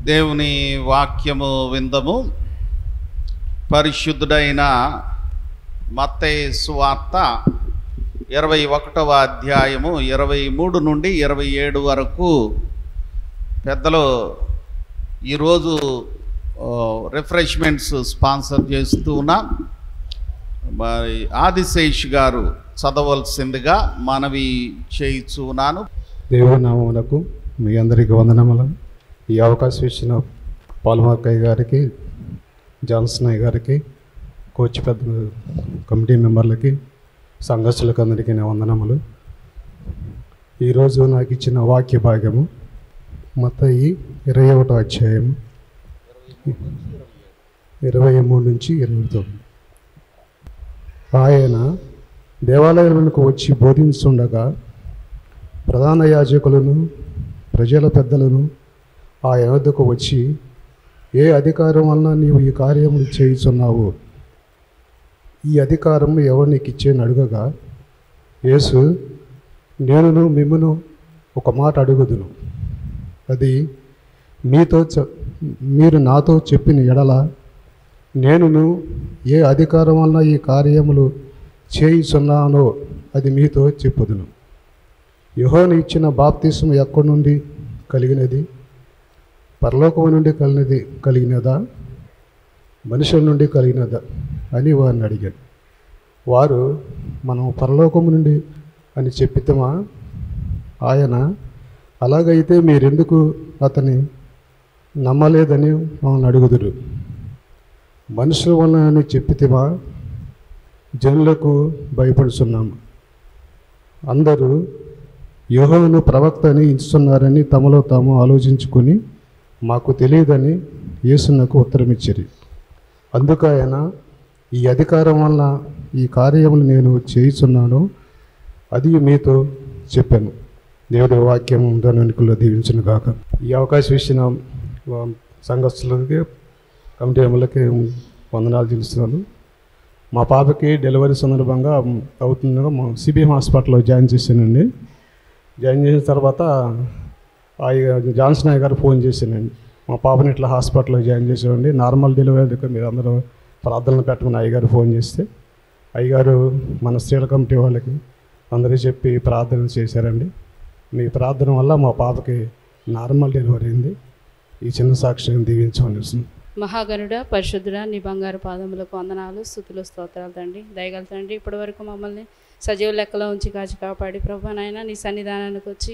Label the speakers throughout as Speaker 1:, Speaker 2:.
Speaker 1: దేవుని వాక్యము విందము. పరిశుద్ధుడైన మత్తయి సువార్త 21వ అధ్యాయము 23 నుండి 27 వరకు పెద్దలు ఈరోజు రిఫ్రెష్మెంట్స్ స్పాన్సర్ చేస్తూ ఉన్నాం. మరి ఆదిశేష్ గారు చదవలసిందిగా మనవి చేయుచున్నాను.
Speaker 2: దేవుని నామమునకు మీ అందరికీ వందనములు. ఈ అవకాశం ఇచ్చిన పాల్మార్కయ్య గారికి, జాన్సన్ అయ్య గారికి, కోచ్ పెద్ద కమిటీ మెంబర్లకి, సంఘస్థులకు అందరికీ నా వందనములు. ఈరోజు నాకు ఇచ్చిన వాక్య భాగము మత్తయి 21వ అధ్యాయము 23 నుంచి 29. ఆయన దేవాలయాలకు వచ్చి బోధించుండగా ప్రధాన యాజకులను ప్రజల పెద్దలను ఆయన వద్దకు వచ్చి, ఏ అధికారం వలన నీవు ఈ కార్యములు చేయుచున్నావు? ఈ అధికారం ఎవరు నీకు ఇచ్చేని అడుగగా, యేసు, నేనును మిమ్మును ఒక మాట అడుగుదును, అది మీరు నాతో చెప్పిన ఎడల నేనును ఏ అధికారం వలన ఈ కార్యములు చేయుచున్నానో అది మీతో చెప్పుదును. యోహాను ఇచ్చిన బాప్తిస్మం ఎక్కడి నుండి కలిగినది? పరలోకము నుండి కలిగినదా, మనుషుల నుండి కలిగినదా అని వారిని అడిగాడు. వారు, మనం పరలోకము నుండి అని చెప్పితమా? ఆయన, అలాగైతే మీరెందుకు అతని నమ్మలేదని మమ్మల్ని అడుగుదురు. మనుషుల వలన అని చెప్పితమా? జనులకు భయపడుచున్నాము. అందరూ యోహాను ప్రవక్త అని ఇస్తున్నారని తమలో తాము ఆలోచించుకొని, మాకు తెలియదని యేసునకు ఉత్తరం ఇచ్చిరి. అందుకు ఆయన, ఈ అధికారం వలన ఈ కార్యములు నేను చేయుచున్నాను అది మీతో చెప్పాను. దేవుడి వాక్యం ధనునికుల్లో దీవించును గాక. ఈ అవకాశం ఇచ్చిన సంఘస్థులకి, కమిటీ మెంబర్లకి వందనాలు తెలుస్తున్నాను. మా పాపకి డెలివరీ సందర్భంగా అవుతుండగా మా సిబిఎం హాస్పిటల్లో జాయిన్ చేశానండి. జాయిన్ చేసిన తర్వాత జాన్సన్ అయ్య గారు ఫోన్ చేశానండి, మా పాపని ఇట్లా హాస్పిటల్లో జాయిన్ చేసామండి, నార్మల్ డెలివరీ మీరు అందరూ ప్రార్థనలు పెట్టమని అయ్యగారు ఫోన్ చేస్తే, అయ్యగారు మన స్త్రీల కమిటీ వాళ్ళకి అందరూ చెప్పి ప్రార్థన చేశారండి. మీ ప్రార్థన వల్ల మా పాపకి నార్మల్ డెలివరీ అయింది. ఈ చిన్న సాక్ష్యం దీవించమని.
Speaker 3: మహాగణుడ, పరిశుద్ధుడ, నీ బంగారు పాదములకు వందనాలు, స్తుతులు, స్తోత్రాలు తండ్రి. దయగల తండ్రి, ఇప్పటి వరకు మమ్మల్ని సజీవ లెక్కలో ఉంచి కాచి కాపాడి ప్రభు నాయన నీ సన్నిధానానికి వచ్చి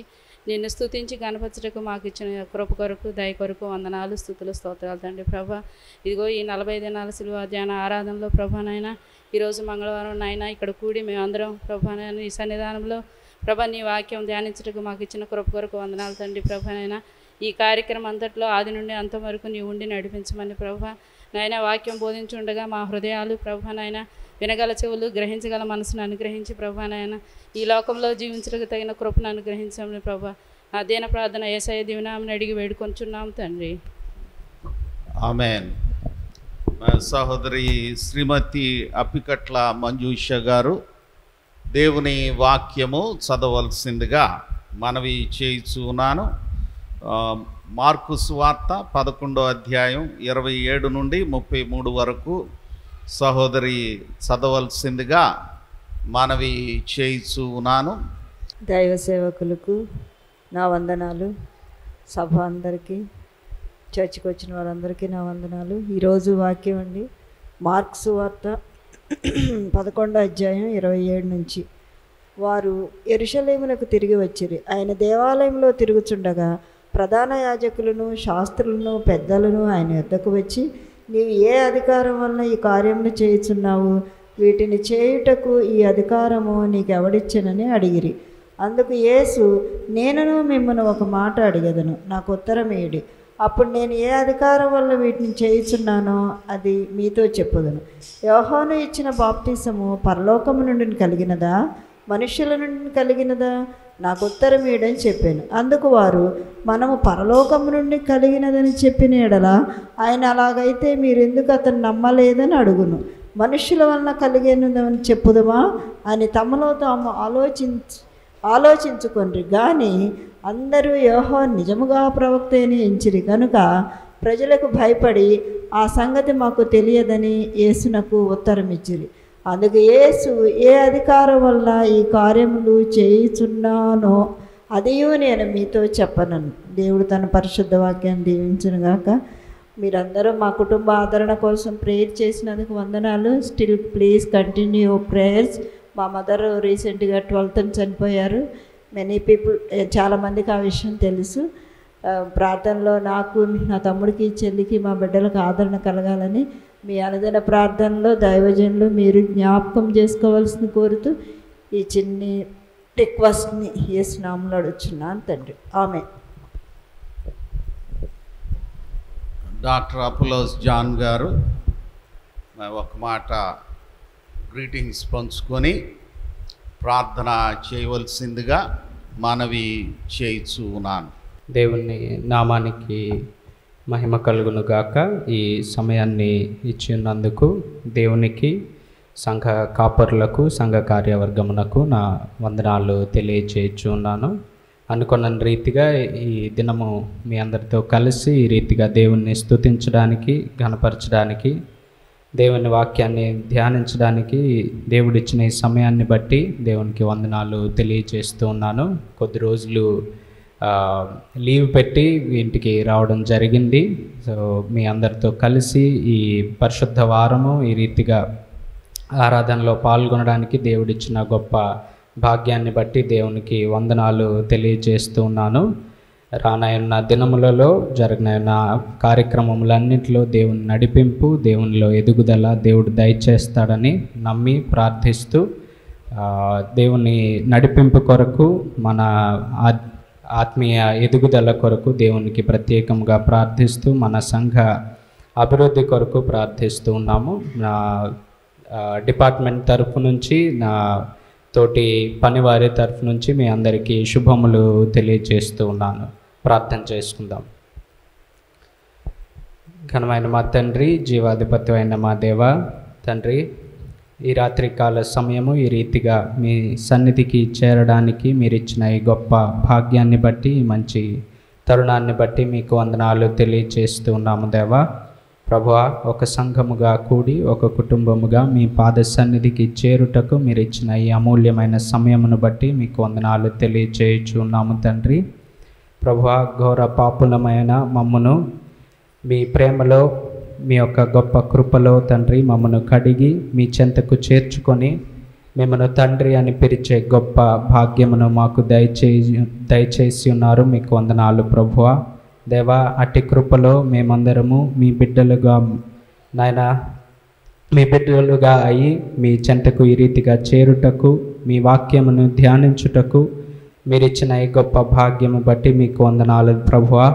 Speaker 3: నిన్ను స్తుతించి గణపరచుటకు మాకు ఇచ్చిన కృప కొరకు, దయ కొరకు వందనాలు, స్తుతులు, స్తోత్రాలు తండ్రి. ప్రభా, ఇదిగో ఈ 40 దినాల శిలువ ధ్యాన ఆరాధనలో ప్రభా నాయన ఈరోజు మంగళవారం నాయన ఇక్కడ కూడి మేమందరం ప్రభా నాయన ఈ సన్నిధానంలో ప్రభా నీ వాక్యం ధ్యానించుటకు మాకు ఇచ్చిన కృప కొరకు వందనాలు తండ్రి. ప్రభా నాయన ఈ కార్యక్రమం అంతట్లో ఆది నుండి అంత వరకు నీ ఉండి నడిపించమని ప్రభా నాయన వాక్యం బోధించుండగా మా హృదయాలు ప్రభా నాయన వినగల చెవులు, గ్రహించగల మనసును అనుగ్రహించి ప్రభా నాయన ఈ లోకంలో జీవించడానికి తగిన కృపను అనుగ్రహించమని ప్రభా ఆ దీన ప్రార్థన యేసయ్య దివినామని అడిగి వేడుకొంచున్నాం తండ్రి.
Speaker 1: ఆమేన్. సహోదరి శ్రీమతి అప్పికట్ల మంజూష గారు దేవుని వాక్యము చదవలసిందిగా మనవి చేయుచున్నాను. మార్కు సువార్త 11వ అధ్యాయం 27 నుండి 33 వరకు సహోదరి చదవలసిందిగా మనవి చేయుచున్నాను.
Speaker 4: దైవ సేవకులకు నా వందనాలు, సభ అందరికీ, చర్చికి వచ్చిన వారందరికీ నా వందనాలు. ఈరోజు వాక్యం అండి, మార్కు సువార్త 11వ అధ్యాయం 27 నుంచి. వారు యెరూషలేమునకు తిరిగి వచ్చిరి. ఆయన దేవాలయంలో తిరుగుచుండగా ప్రధాన యాజకులను, శాస్త్రులను, పెద్దలను ఆయన యొద్దకు వచ్చి, నీవు ఏ అధికారం వలన ఈ కార్యమును చేయుచున్నావు? వీటిని చేయుటకు ఈ అధికారము నీకెవడిచ్చెనని అడిగిరి. అందుకు యేసు, నేనును మిమ్మల్ని ఒక మాట అడిగెదను, నాకు ఉత్తరమేయుడి. అప్పుడు నేను ఏ అధికారం వల్ల వీటిని చేయుచున్నానో అది మీతో చెప్పుదును. యోహాను ఇచ్చిన బాప్తిసము పరలోకము నుండి కలిగినదా, మనుష్యుల నుండి కలిగినదా? నాకు ఉత్తరమేయడని చెప్పాను. అందుకు వారు, మనము పరలోకము నుండి కలిగినదని చెప్పిన ఎడల ఆయన అలాగైతే మీరెందుకు అతను నమ్మలేదని అడుగును. మనుష్యుల వలన కలిగినదని చెప్పుదమా అని తమలో తాము ఆలోచించుకొండ్రి. కానీ అందరూ యెహోవా నిజముగా ప్రవక్త అని ఎంచిరి కనుక ప్రజలకు భయపడి ఆ సంగతి మాకు తెలియదని యేసునకు ఉత్తరం ఇచ్చిరి. అందుకు యేసు, ఏ అధికారం వల్ల ఈ కార్యములు చేయుచున్నానో అదియు నేను మీతో చెప్పనను. దేవుడు తన పరిశుద్ధ వాక్యాన్ని దీవించునుగాక. మీరందరూ మా కుటుంబ ఆదరణ కోసం ప్రేయర్ చేసినందుకు వందనాలు. Still please continue prayers. మా మదర్ రీసెంట్గా 12th చనిపోయారు. మెనీ పీపుల్, చాలామందికి ఆ విషయం తెలుసు. ప్రార్థనలో నాకు, నా తమ్ముడికి, చెల్లికి, మా బిడ్డలకు ఆదరణ కలగాలని మీ అనుదిన ప్రార్థనలో దైవజనులు మీరు జ్ఞాపకం చేసుకోవాల్సింది కోరుతూ ఈ చిన్ని రిక్వెస్ట్ని యేసు నామములో అడుగుచున్నాను తండ్రి. ఆమేన్.
Speaker 1: డాక్టర్ అపోలోస్ జాన్ గారు ఒక మాట గ్రీటింగ్స్ పంచుకొని ప్రార్థన చేయవలసిందిగా మనవి చేయుచున్నాను.
Speaker 5: దేవుని నామానికి మహిమ కలుగును గాక. ఈ సమయాన్ని ఇచ్చి ఉన్నందుకు దేవునికి, సంఘ కాపరులకు, సంఘ కార్యవర్గమునకు నా వందనాలు తెలియచేయుచున్నాను. అనుకున్న రీతిగా ఈ దినము మీ అందరితో కలిసి ఈ రీతిగా దేవుణ్ణి స్తుతించడానికి, ఘనపరచడానికి, దేవుని వాక్యాన్ని ధ్యానించడానికి దేవుడిచ్చిన ఈ సమయాన్ని బట్టి దేవునికి వందనాలు తెలియజేస్తూ ఉన్నాను. కొద్ది రోజులు లీవ్ పెట్టి ఇంటికి రావడం జరిగింది. సో మీ అందరితో కలిసి ఈ పరిశుద్ధ వారము ఈ రీతిగా ఆరాధనలో పాల్గొనడానికి దేవుడిచ్చిన గొప్ప భాగ్యాన్ని బట్టి దేవునికి వందనాలు తెలియజేస్తూ ఉన్నాను. రానయున్న దినములలో జరగనున్న కార్యక్రమములన్నింటిలో దేవుని నడిపింపు, దేవునిలో ఎదుగుదల దేవుడు దయచేస్తాడని నమ్మి ప్రార్థిస్తూ దేవుని నడిపింపు కొరకు, మన ఆత్మీయ ఎదుగుదల కొరకు దేవునికి ప్రత్యేకంగా ప్రార్థిస్తూ మన సంఘ అభివృద్ధి కొరకు ప్రార్థిస్తూ ఉన్నాము. నా డిపార్ట్మెంట్ తరఫు నుంచి, నా తోటి పనివారి తరఫు నుంచి మీ అందరికీ శుభములు తెలియజేస్తూ ఉన్నాను. ప్రార్థన చేసుకుందాం. ఘనమైన మా తండ్రి, జీవాధిపతి అయిన మా దేవ తండ్రి, ఈ రాత్రికాల సమయము ఈ రీతిగా మీ సన్నిధికి చేరడానికి మీరు ఇచ్చిన ఈ గొప్ప భాగ్యాన్ని బట్టి, మంచి తరుణాన్ని బట్టి మీకు వందనాలు తెలియజేస్తూ ఉన్నాము దేవా. ప్రభువా, ఒక సంఘముగా కూడి, ఒక కుటుంబముగా మీ పాద సన్నిధికి చేరుటకు మీరు ఇచ్చిన ఈ అమూల్యమైన సమయమును బట్టి మీకు వందనాలు తెలియజేయుచున్నాము తండ్రి. ప్రభువా, ఘోర పాపులమైన మమ్మను మీ ప్రేమలో, మీ యొక్క గొప్ప కృపలో తండ్రి మమ్మను కడిగి మీ చెంతకు చేర్చుకొని మిమ్మను తండ్రి అని పిలిచే గొప్ప భాగ్యమును మాకు దయచేసి ఉన్నారు. మీకు వందనాలు ప్రభువా. దేవా, అట్టి కృపలో మేమందరము మీ బిడ్డలుగా నాయనా, మీ బిడ్డలుగా అయి మీ చెంతకు ఈ రీతిగా చేరుటకు, మీ వాక్యమును ధ్యానించుటకు మీరిచ్చిన ఈ గొప్ప భాగ్యము బట్టి మీకు వందనాలు ప్రభువా.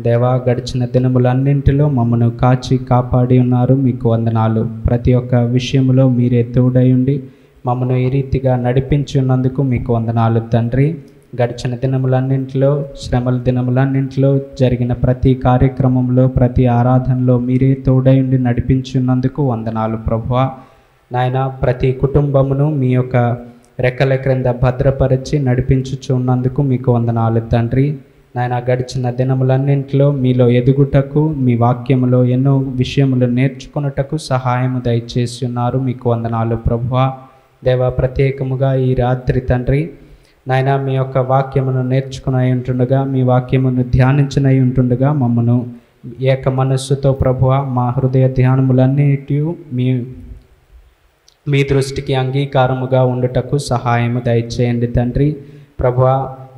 Speaker 5: దేవా, గడిచిన దినములన్నింటిలో మమ్మను కాచి కాపాడి ఉన్నారు. మీకు వందనాలు. ప్రతి ఒక్క విషయంలో మీరే తోడై ఉండి మమ్మను ఈ రీతిగా నడిపించి ఉన్నందుకు మీకు వందనాలు తండ్రి. గడిచిన దినములన్నింటిలో, శ్రమల దినములన్నింటిలో జరిగిన ప్రతి కార్యక్రమంలో, ప్రతి ఆరాధనలో మీరే తోడై ఉండి నడిపించి ఉన్నందుకు వందనాలు ప్రభువా. నాయన, ప్రతి కుటుంబమును మీ యొక్క రెక్కల క్రింద భద్రపరిచి నడిపించుచున్నందుకు మీకు వందనాలు తండ్రి. నాయన, గడిచిన దినములన్నింటిలో మీలో ఎదుగుటకు, మీ వాక్యములో ఎన్నో విషయములు నేర్చుకున్నటకు సహాయము దయచేసి ఉన్నారు. మీకు వందనాలు ప్రభువా. దేవా, ప్రత్యేకముగా ఈ రాత్రి తండ్రి నాయన, మీ యొక్క వాక్యమును నేర్చుకుని ఉంటుండగా, మీ వాక్యమును ధ్యానించినై ఉంటుండగా మమ్మను ఏక మనస్సుతో ప్రభువా మా హృదయ ధ్యానములన్నిటి మీ దృష్టికి అంగీకారముగా ఉండుటకు సహాయము దయచేయండి తండ్రి. ప్రభువా,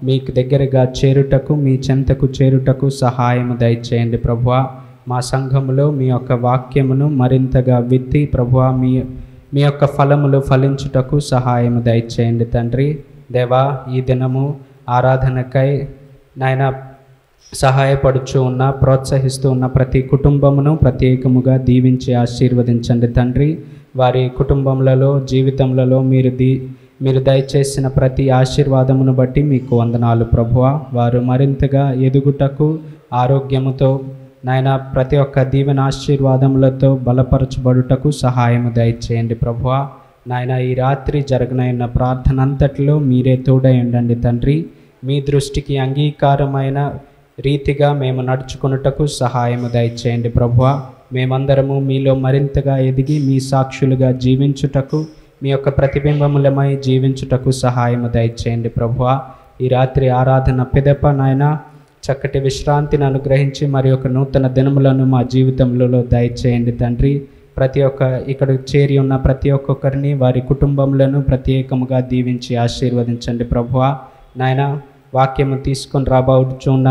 Speaker 5: మీకు దగ్గరగా చేరుటకు, మీ చెంతకు చేరుటకు సహాయము దయచేయండి ప్రభువా. మా సంఘములో మీ యొక్క వాక్యమును మరింతగా విత్తి ప్రభువా మీ యొక్క ఫలములు ఫలించుటకు సహాయము దయచేయండి తండ్రి. దేవా, ఈ దినము ఆరాధనకై నాయన సహాయపడుచు ఉన్న, ప్రోత్సహిస్తూ ఉన్న ప్రతి కుటుంబమును ప్రత్యేకముగా దీవించి ఆశీర్వదించండి తండ్రి. వారి కుటుంబములలో, జీవితములలో మీరు దయచేసిన ప్రతి ఆశీర్వాదమును బట్టి మీకు వందనాలు ప్రభువా. వారు మరింతగా ఎదుగుటకు, ఆరోగ్యముతో నాయన ప్రతి ఒక్క దీవెన ఆశీర్వాదములతో బలపరచబడుటకు సహాయము దయచేయండి ప్రభువా. నాయన ఈ రాత్రి జరగనైన ప్రార్థన అంతట్లో మీరే తోడై ఉండండి తండ్రి. మీ దృష్టికి అంగీకారమైన రీతిగా మేము నడుచుకొనుటకు సహాయము దయచేయండి ప్రభువా. మేమందరము మీలో మరింతగా ఎదిగి మీ సాక్షులుగా జీవించుటకు, మీ యొక్క ప్రతిబింబములమై జీవించుటకు సహాయము దయచేయండి ప్రభువా. ఈ రాత్రి ఆరాధన పిదప నాయన చక్కటి విశ్రాంతిని అనుగ్రహించి మరి ఒక నూతన దినములను మా జీవితంలో దయచేయండి తండ్రి. ప్రతి ఒక్క ఇక్కడ చేరి ఉన్న ప్రతి ఒక్కొక్కరిని వారి కుటుంబములను ప్రత్యేకముగా దీవించి ఆశీర్వదించండి ప్రభువా. నాయన వాక్యము తీసుకొని రాబోచున్న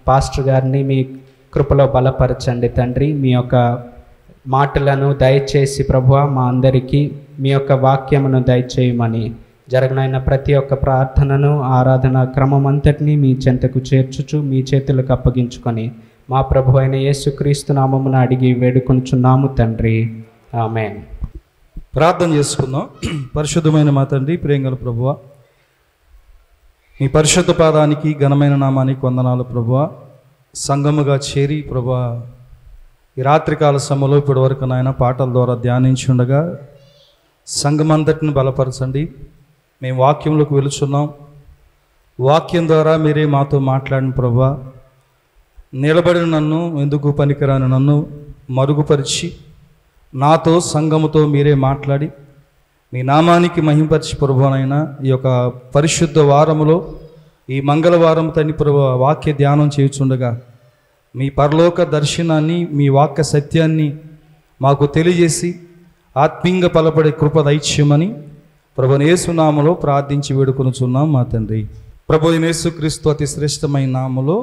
Speaker 5: పాస్టర్ గారిని మీ కృపలో బలపరచండి తండ్రి. మీ యొక్క మాటలను దయచేసి ప్రభువా మా అందరికీ మీ యొక్క వాక్యమును దయచేయమని, జరగనైన ప్రతి ఒక్క ప్రార్థనను ఆరాధన క్రమం అంతటినీ మీ చెంతకు చేర్చుచు మీ చేతులకు అప్పగించుకొని మా ప్రభు అయిన యేసుక్రీస్తు నామమున అడిగి వేడుకొనుచున్నాము తండ్రి. ఆమేన్.
Speaker 6: ప్రార్థన చేసుకుందాం. పరిశుద్ధమైన మా తండ్రి, ప్రేంగల ప్రభువా, మీ పరిశుద్ధ పాదానికి ఘనమైన నామానికి వందనాలు ప్రభువా. సంఘముగా చేరి ప్రభువా ఈ రాత్రికాల సమయంలో ఇప్పటి వరకు నాయన పాటల ద్వారా ధ్యానించి ఉండగా సంఘమంతటిని బలపరచండి. మేము వాక్యంలోకి వెళుచున్నాం. వాక్యం ద్వారా మీరే మాతో మాట్లాడిన ప్రభువా, నిలబడిన నన్ను, ఎందుకు పనికిరాని నన్ను మరుగుపరిచి నాతో సంఘముతో మీరే మాట్లాడి మీ నామానికి మహింపరిచి ప్రభువనైనా ఈ యొక్క పరిశుద్ధ వారములో ఈ మంగళవారం తండ్రి ప్రభువా వాక్య ధ్యానం చేయుచుండగా మీ పరలోక దర్శనాన్ని, మీ వాక్య సత్యాన్ని మాకు తెలియజేసి ఆత్మీయంగా బలపడే కృప దయచేయమని ప్రభువైన యేసు నామములో ప్రార్థించి వేడుకొనుచున్నాం మా తండ్రి. ప్రభువైన యేసుక్రీస్తు అతి శ్రేష్టమైన నామములో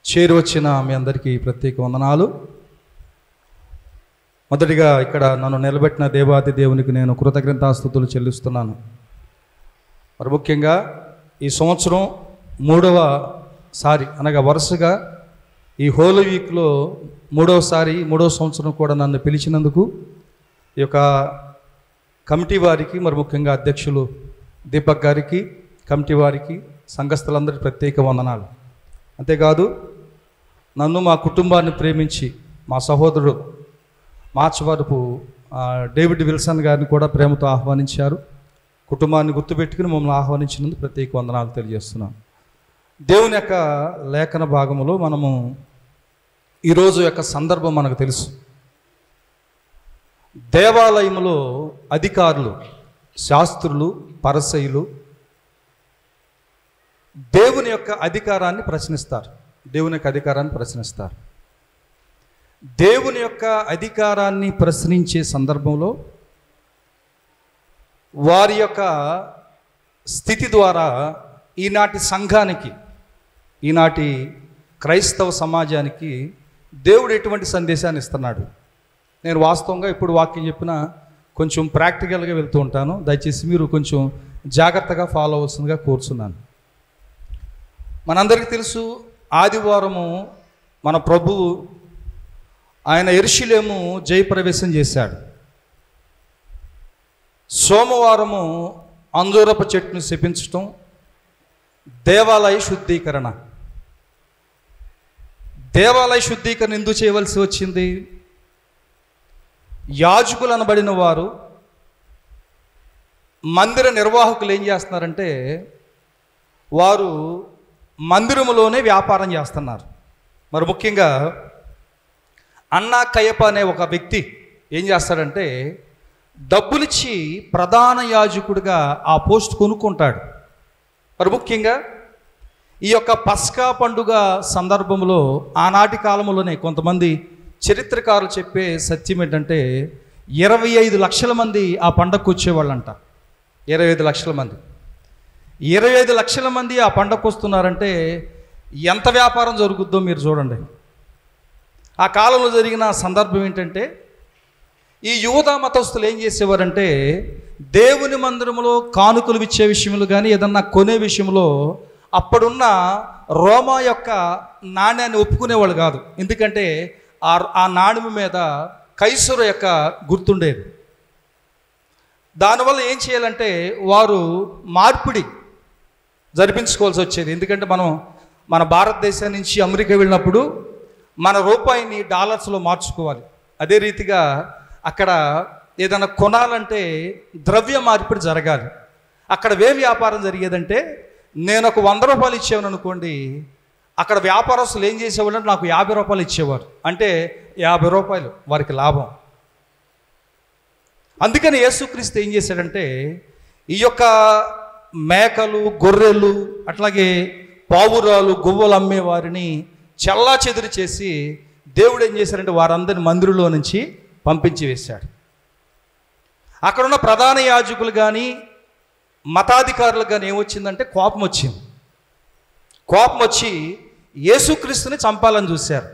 Speaker 6: చేరి వచ్చిన మీ అందరికీ ప్రత్యేక వందనాలు. మొదటిగా ఇక్కడ నన్ను నిలబెట్టిన దేవాది దేవునికి నేను కృతజ్ఞతాస్తుతులు చెల్లిస్తున్నాను. మరి ముఖ్యంగా ఈ సంవత్సరం 3వ సారి అనగా వరుసగా ఈ హోలీ వీక్లో 3వ సంవత్సరం కూడా నన్ను పిలిచినందుకు ఈ యొక్క కమిటీ వారికి, మరి ముఖ్యంగా అధ్యక్షులు దీపక్ గారికి, కమిటీ వారికి, సంఘస్థులందరికీ ప్రత్యేక వందనాలు. అంతేకాదు నన్ను, మా కుటుంబాన్ని ప్రేమించి మా సహోదరుడు మార్చవరపు డేవిడ్ విల్సన్ గారిని కూడా ప్రేమతో ఆహ్వానించారు. కుటుంబాన్ని గుర్తుపెట్టుకుని మమ్మల్ని ఆహ్వానించినందుకు ప్రత్యేక వందనాలు తెలియజేస్తున్నాను. దేవుని యొక్క లేఖన భాగంలో మనము ఈరోజు యొక్క సందర్భం మనకు తెలుసు. దేవాలయంలో అధికారులు, శాస్త్రులు, పరిసయ్యులు దేవుని యొక్క అధికారాన్ని ప్రశ్నిస్తారు. దేవుని యొక్క అధికారాన్ని ప్రశ్నించే సందర్భంలో వారి యొక్క స్థితి ద్వారా ఈనాటి సంఘానికి, ఈనాటి క్రైస్తవ సమాజానికి దేవుడు ఎటువంటి సందేశాన్ని ఇస్తున్నాడు. నేను వాస్తవంగా ఇప్పుడు వాక్యం చెప్పిన కొంచెం ప్రాక్టికల్గా వెళ్తూ ఉంటాను. దయచేసి మీరు కొంచెం జాగ్రత్తగా ఫాలో అవ్వాల్సిందిగా కోరుచున్నాను. మనందరికీ తెలుసు, ఆదివారము మన ప్రభువు ఆయన యెరూషలేము జయప్రవేశం చేశాడు. సోమవారము అంజూరపు చెట్టును శపించటం, దేవాలయ శుద్ధీకరణ. దేవాలయ శుద్ధీకరణ ఎందుకు చేయవలసి వచ్చింది? యాజకులు అనబడిన వారు, మందిర నిర్వాహకులు ఏం చేస్తున్నారంటే వారు మందిరములోనే వ్యాపారం చేస్తున్నారు. మరి ముఖ్యంగా అన్నా కయప అనే ఒక వ్యక్తి ఏం చేస్తాడంటే డబ్బులిచ్చి ప్రధాన యాజకుడిగా ఆ పోస్ట్ కొనుక్కుంటాడు. మరి ముఖ్యంగా ఈ యొక్క పస్కా పండుగ సందర్భంలో ఆనాటి కాలంలోనే కొంతమంది చరిత్రకారులు చెప్పే సత్యం ఏంటంటే 25 లక్షల మంది ఆ పండగకు వచ్చేవాళ్ళంట. 25 లక్షల మంది 25 లక్షల మంది ఆ పండగకు వస్తున్నారంటే ఎంత వ్యాపారం జరుగుద్దో మీరు చూడండి. ఆ కాలంలో జరిగిన సందర్భం ఏంటంటే ఈ యూదా మతస్థులు ఏం చేసేవారంటే దేవుని మందిరంలో కానుకలు ఇచ్చే విషయంలో కానీ ఏదన్నా కొనే విషయంలో అప్పుడున్న రోమా యొక్క నాణ్యాన్ని ఒప్పుకునేవాళ్ళు కాదు. ఎందుకంటే ఆ నాణ్యం మీద కైసరు యొక్క గుర్తుండేది. దానివల్ల ఏం చేయాలంటే వారు మార్పిడి జరిపించుకోవాల్సి వచ్చేది. ఎందుకంటే మనం మన భారతదేశం నుంచి అమెరికా వెళ్ళినప్పుడు మన రూపాయిని డాలర్స్లో మార్చుకోవాలి. అదే రీతిగా అక్కడ ఏదైనా కొనాలంటే ద్రవ్య మార్పిడి జరగాలి. అక్కడ ఏం వ్యాపారం జరిగేదంటే, నేను ఒక 100 రూపాయలు ఇచ్చేవాను అనుకోండి, అక్కడ వ్యాపారస్తులు ఏం చేసేవాళ్ళు అంటే నాకు 50 రూపాయలు ఇచ్చేవారు. అంటే 50 రూపాయలు వారికి లాభం. అందుకని యేసుక్రీస్తు ఏం చేశాడంటే, ఈ యొక్క మేకలు, గొర్రెలు, అట్లాగే పావురాలు, గువ్వలు అమ్మే వారిని చల్లా చెదురు చేసి దేవుడు ఏం చేశాడంటే వారందరిని మందిరంలో నుంచి పంపించి వేశాడు. అక్కడున్న ప్రధాన యాజకులు కానీ మతాధికారులకు కానీ ఏమొచ్చిందంటే కోపం వచ్చింది. కోపం వచ్చి యేసుక్రీస్తుని చంపాలని చూశారు.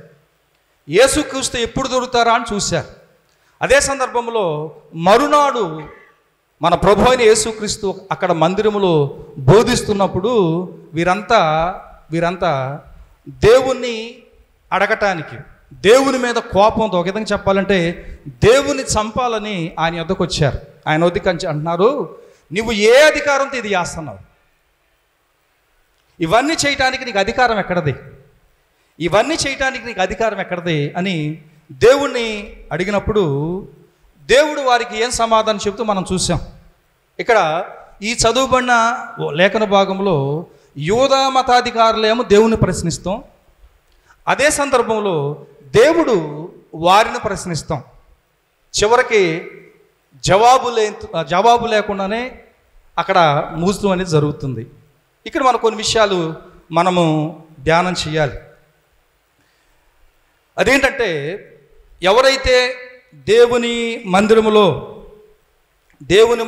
Speaker 6: యేసుక్రీస్తు ఎప్పుడు దొరుకుతారా అని చూశారు. అదే సందర్భంలో మరునాడు మన ప్రభు అయిన యేసుక్రీస్తు అక్కడ మందిరములో బోధిస్తున్నప్పుడు వీరంతా దేవుణ్ణి అడగటానికి, దేవుని మీద కోపంతో, ఒక విధంగా చెప్పాలంటే దేవుని చంపాలని ఆయన వద్దకు వచ్చారు. ఆయన వద్దకు అంటున్నారు, నువ్వు ఏ అధికారంతో ఇది చేస్తున్నావు? ఇవన్నీ చేయటానికి నీకు అధికారం ఎక్కడది? ఇవన్నీ చేయటానికి నీకు అధికారం ఎక్కడది అని దేవుణ్ణి అడిగినప్పుడు దేవుడు వారికి ఏం సమాధానం చెబుతూ మనం చూసాం. ఇక్కడ ఈ చదువుబడిన లేఖన భాగంలో యూదా మతాధికారులేమో దేవుని ప్రశ్నిస్తాం, అదే సందర్భంలో దేవుడు వారిని ప్రశ్నిస్తాం. చివరికి జవాబు లేకుండానే అక్కడ ముగిస్తూ అనేది జరుగుతుంది. ఇక్కడ మన కొన్ని విషయాలు మనము ధ్యానం చేయాలి. అదేంటంటే, ఎవరైతే దేవుని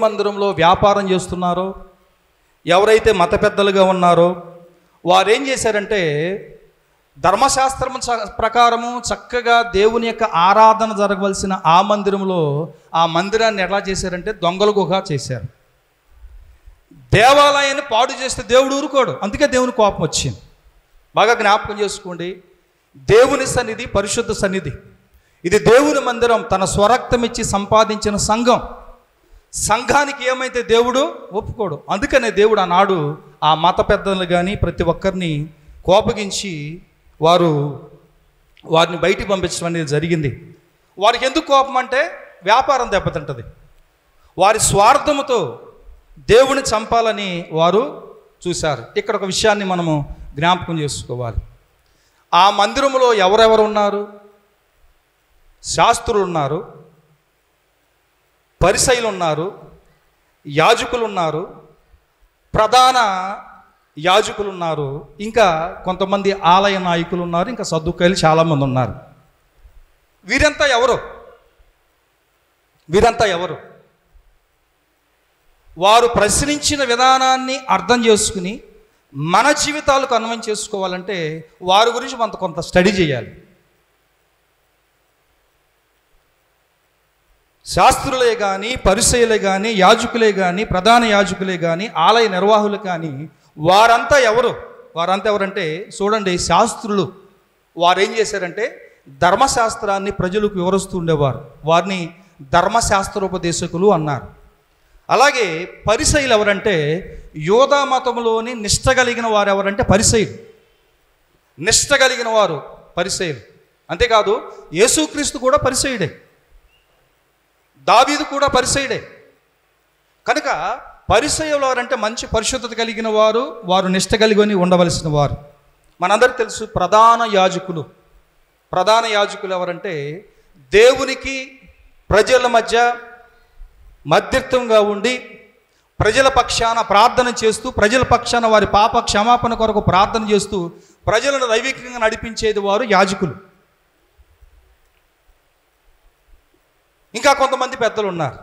Speaker 6: మందిరంలో వ్యాపారం చేస్తున్నారో, ఎవరైతే మత పెద్దలుగా ఉన్నారో వారు ఏం చేశారంటే, ధర్మశాస్త్రం ప్రకారము చక్కగా దేవుని యొక్క ఆరాధన జరగవలసిన ఆ మందిరంలో ఆ మందిరాన్ని ఎలా చేశారంటే దొంగల గుహ చేశారు. దేవాలయాన్ని పాడు చేస్తే దేవుడు ఊరుకోడు, అందుకే దేవుని కోపం వచ్చింది. బాగా జ్ఞాపకం చేసుకోండి, దేవుని సన్నిధి పరిశుద్ధ సన్నిధి. ఇది దేవుని మందిరం, తన స్వరక్తం ఇచ్చి సంపాదించిన సంఘం. సంఘానికి ఏమైతే దేవుడు ఒప్పుకోడు. అందుకనే దేవుడు ఆనాడు ఆ మత పెద్దలు కానీ ప్రతి ఒక్కరిని కోపగించి వారిని బయటికి పంపించడం అనేది జరిగింది. వారికి ఎందుకు కోపం అంటే వ్యాపారం దెబ్బతింటది. వారి స్వార్థముతో దేవుని చంపాలని వారు చూశారు. ఇక్కడ ఒక విషయాన్ని మనము జ్ఞాపకం చేసుకోవాలి. ఆ మందిరంలో ఎవరెవరు ఉన్నారు? శాస్త్రులు ఉన్నారు, పరిసయ్యులు ఉన్నారు, యాజకులు ఉన్నారు, ప్రధాన యాజకులు ఉన్నారు, ఇంకా కొంతమంది ఆలయ నాయకులు ఉన్నారు, ఇంకా సద్దుకాయలు చాలామంది ఉన్నారు. వీరంతా ఎవరు? వారు ప్రశ్నించిన విధానాన్ని అర్థం చేసుకుని మన జీవితాలకు అన్వయం చేసుకోవాలంటే వారి గురించి మనం కొంత స్టడీ చేయాలి. శాస్త్రులే కానీ, పరిసయ్యులే కానీ, యాజకులే కానీ, ప్రధాన యాజకులే కానీ, ఆలయ నిర్వాహకులు కానీ వారంతా ఎవరంటే చూడండి, శాస్త్రులు. వారు ఏం చేశారంటే ధర్మశాస్త్రాన్ని ప్రజలకు వివరిస్తూ ఉండేవారు. వారిని ధర్మశాస్త్రోపదేశకులు అన్నారు. అలాగే పరిసయ్యులు ఎవరంటే యూదా మతంలోని నిష్ట కలిగిన వారు. ఎవరంటే పరిసయ్యులు, నిష్ట కలిగిన వారు పరిసయ్యులు. అంతేకాదు యేసుక్రీస్తు కూడా పరిసయ్యుడే, దావీదు కూడా పరిసయ్యుడే. కనుక పరిసయ్యులు ఎవరంటే మంచి పరిశుద్ధత కలిగిన వారు నిష్ట కలిగి ఉండవలసిన వారు. మనందరికీ తెలుసు ప్రధాన యాజకులు ఎవరంటే దేవునికి ప్రజల మధ్యత్వంగా ఉండి ప్రజల పక్షాన ప్రార్థన చేస్తూ, ప్రజల పక్షాన వారి పాప క్షమాపణ కొరకు ప్రార్థన చేస్తూ ప్రజలను దైవికంగా నడిపించేది వారు యాజకులు. ఇంకా కొంతమంది పెద్దలు ఉన్నారు.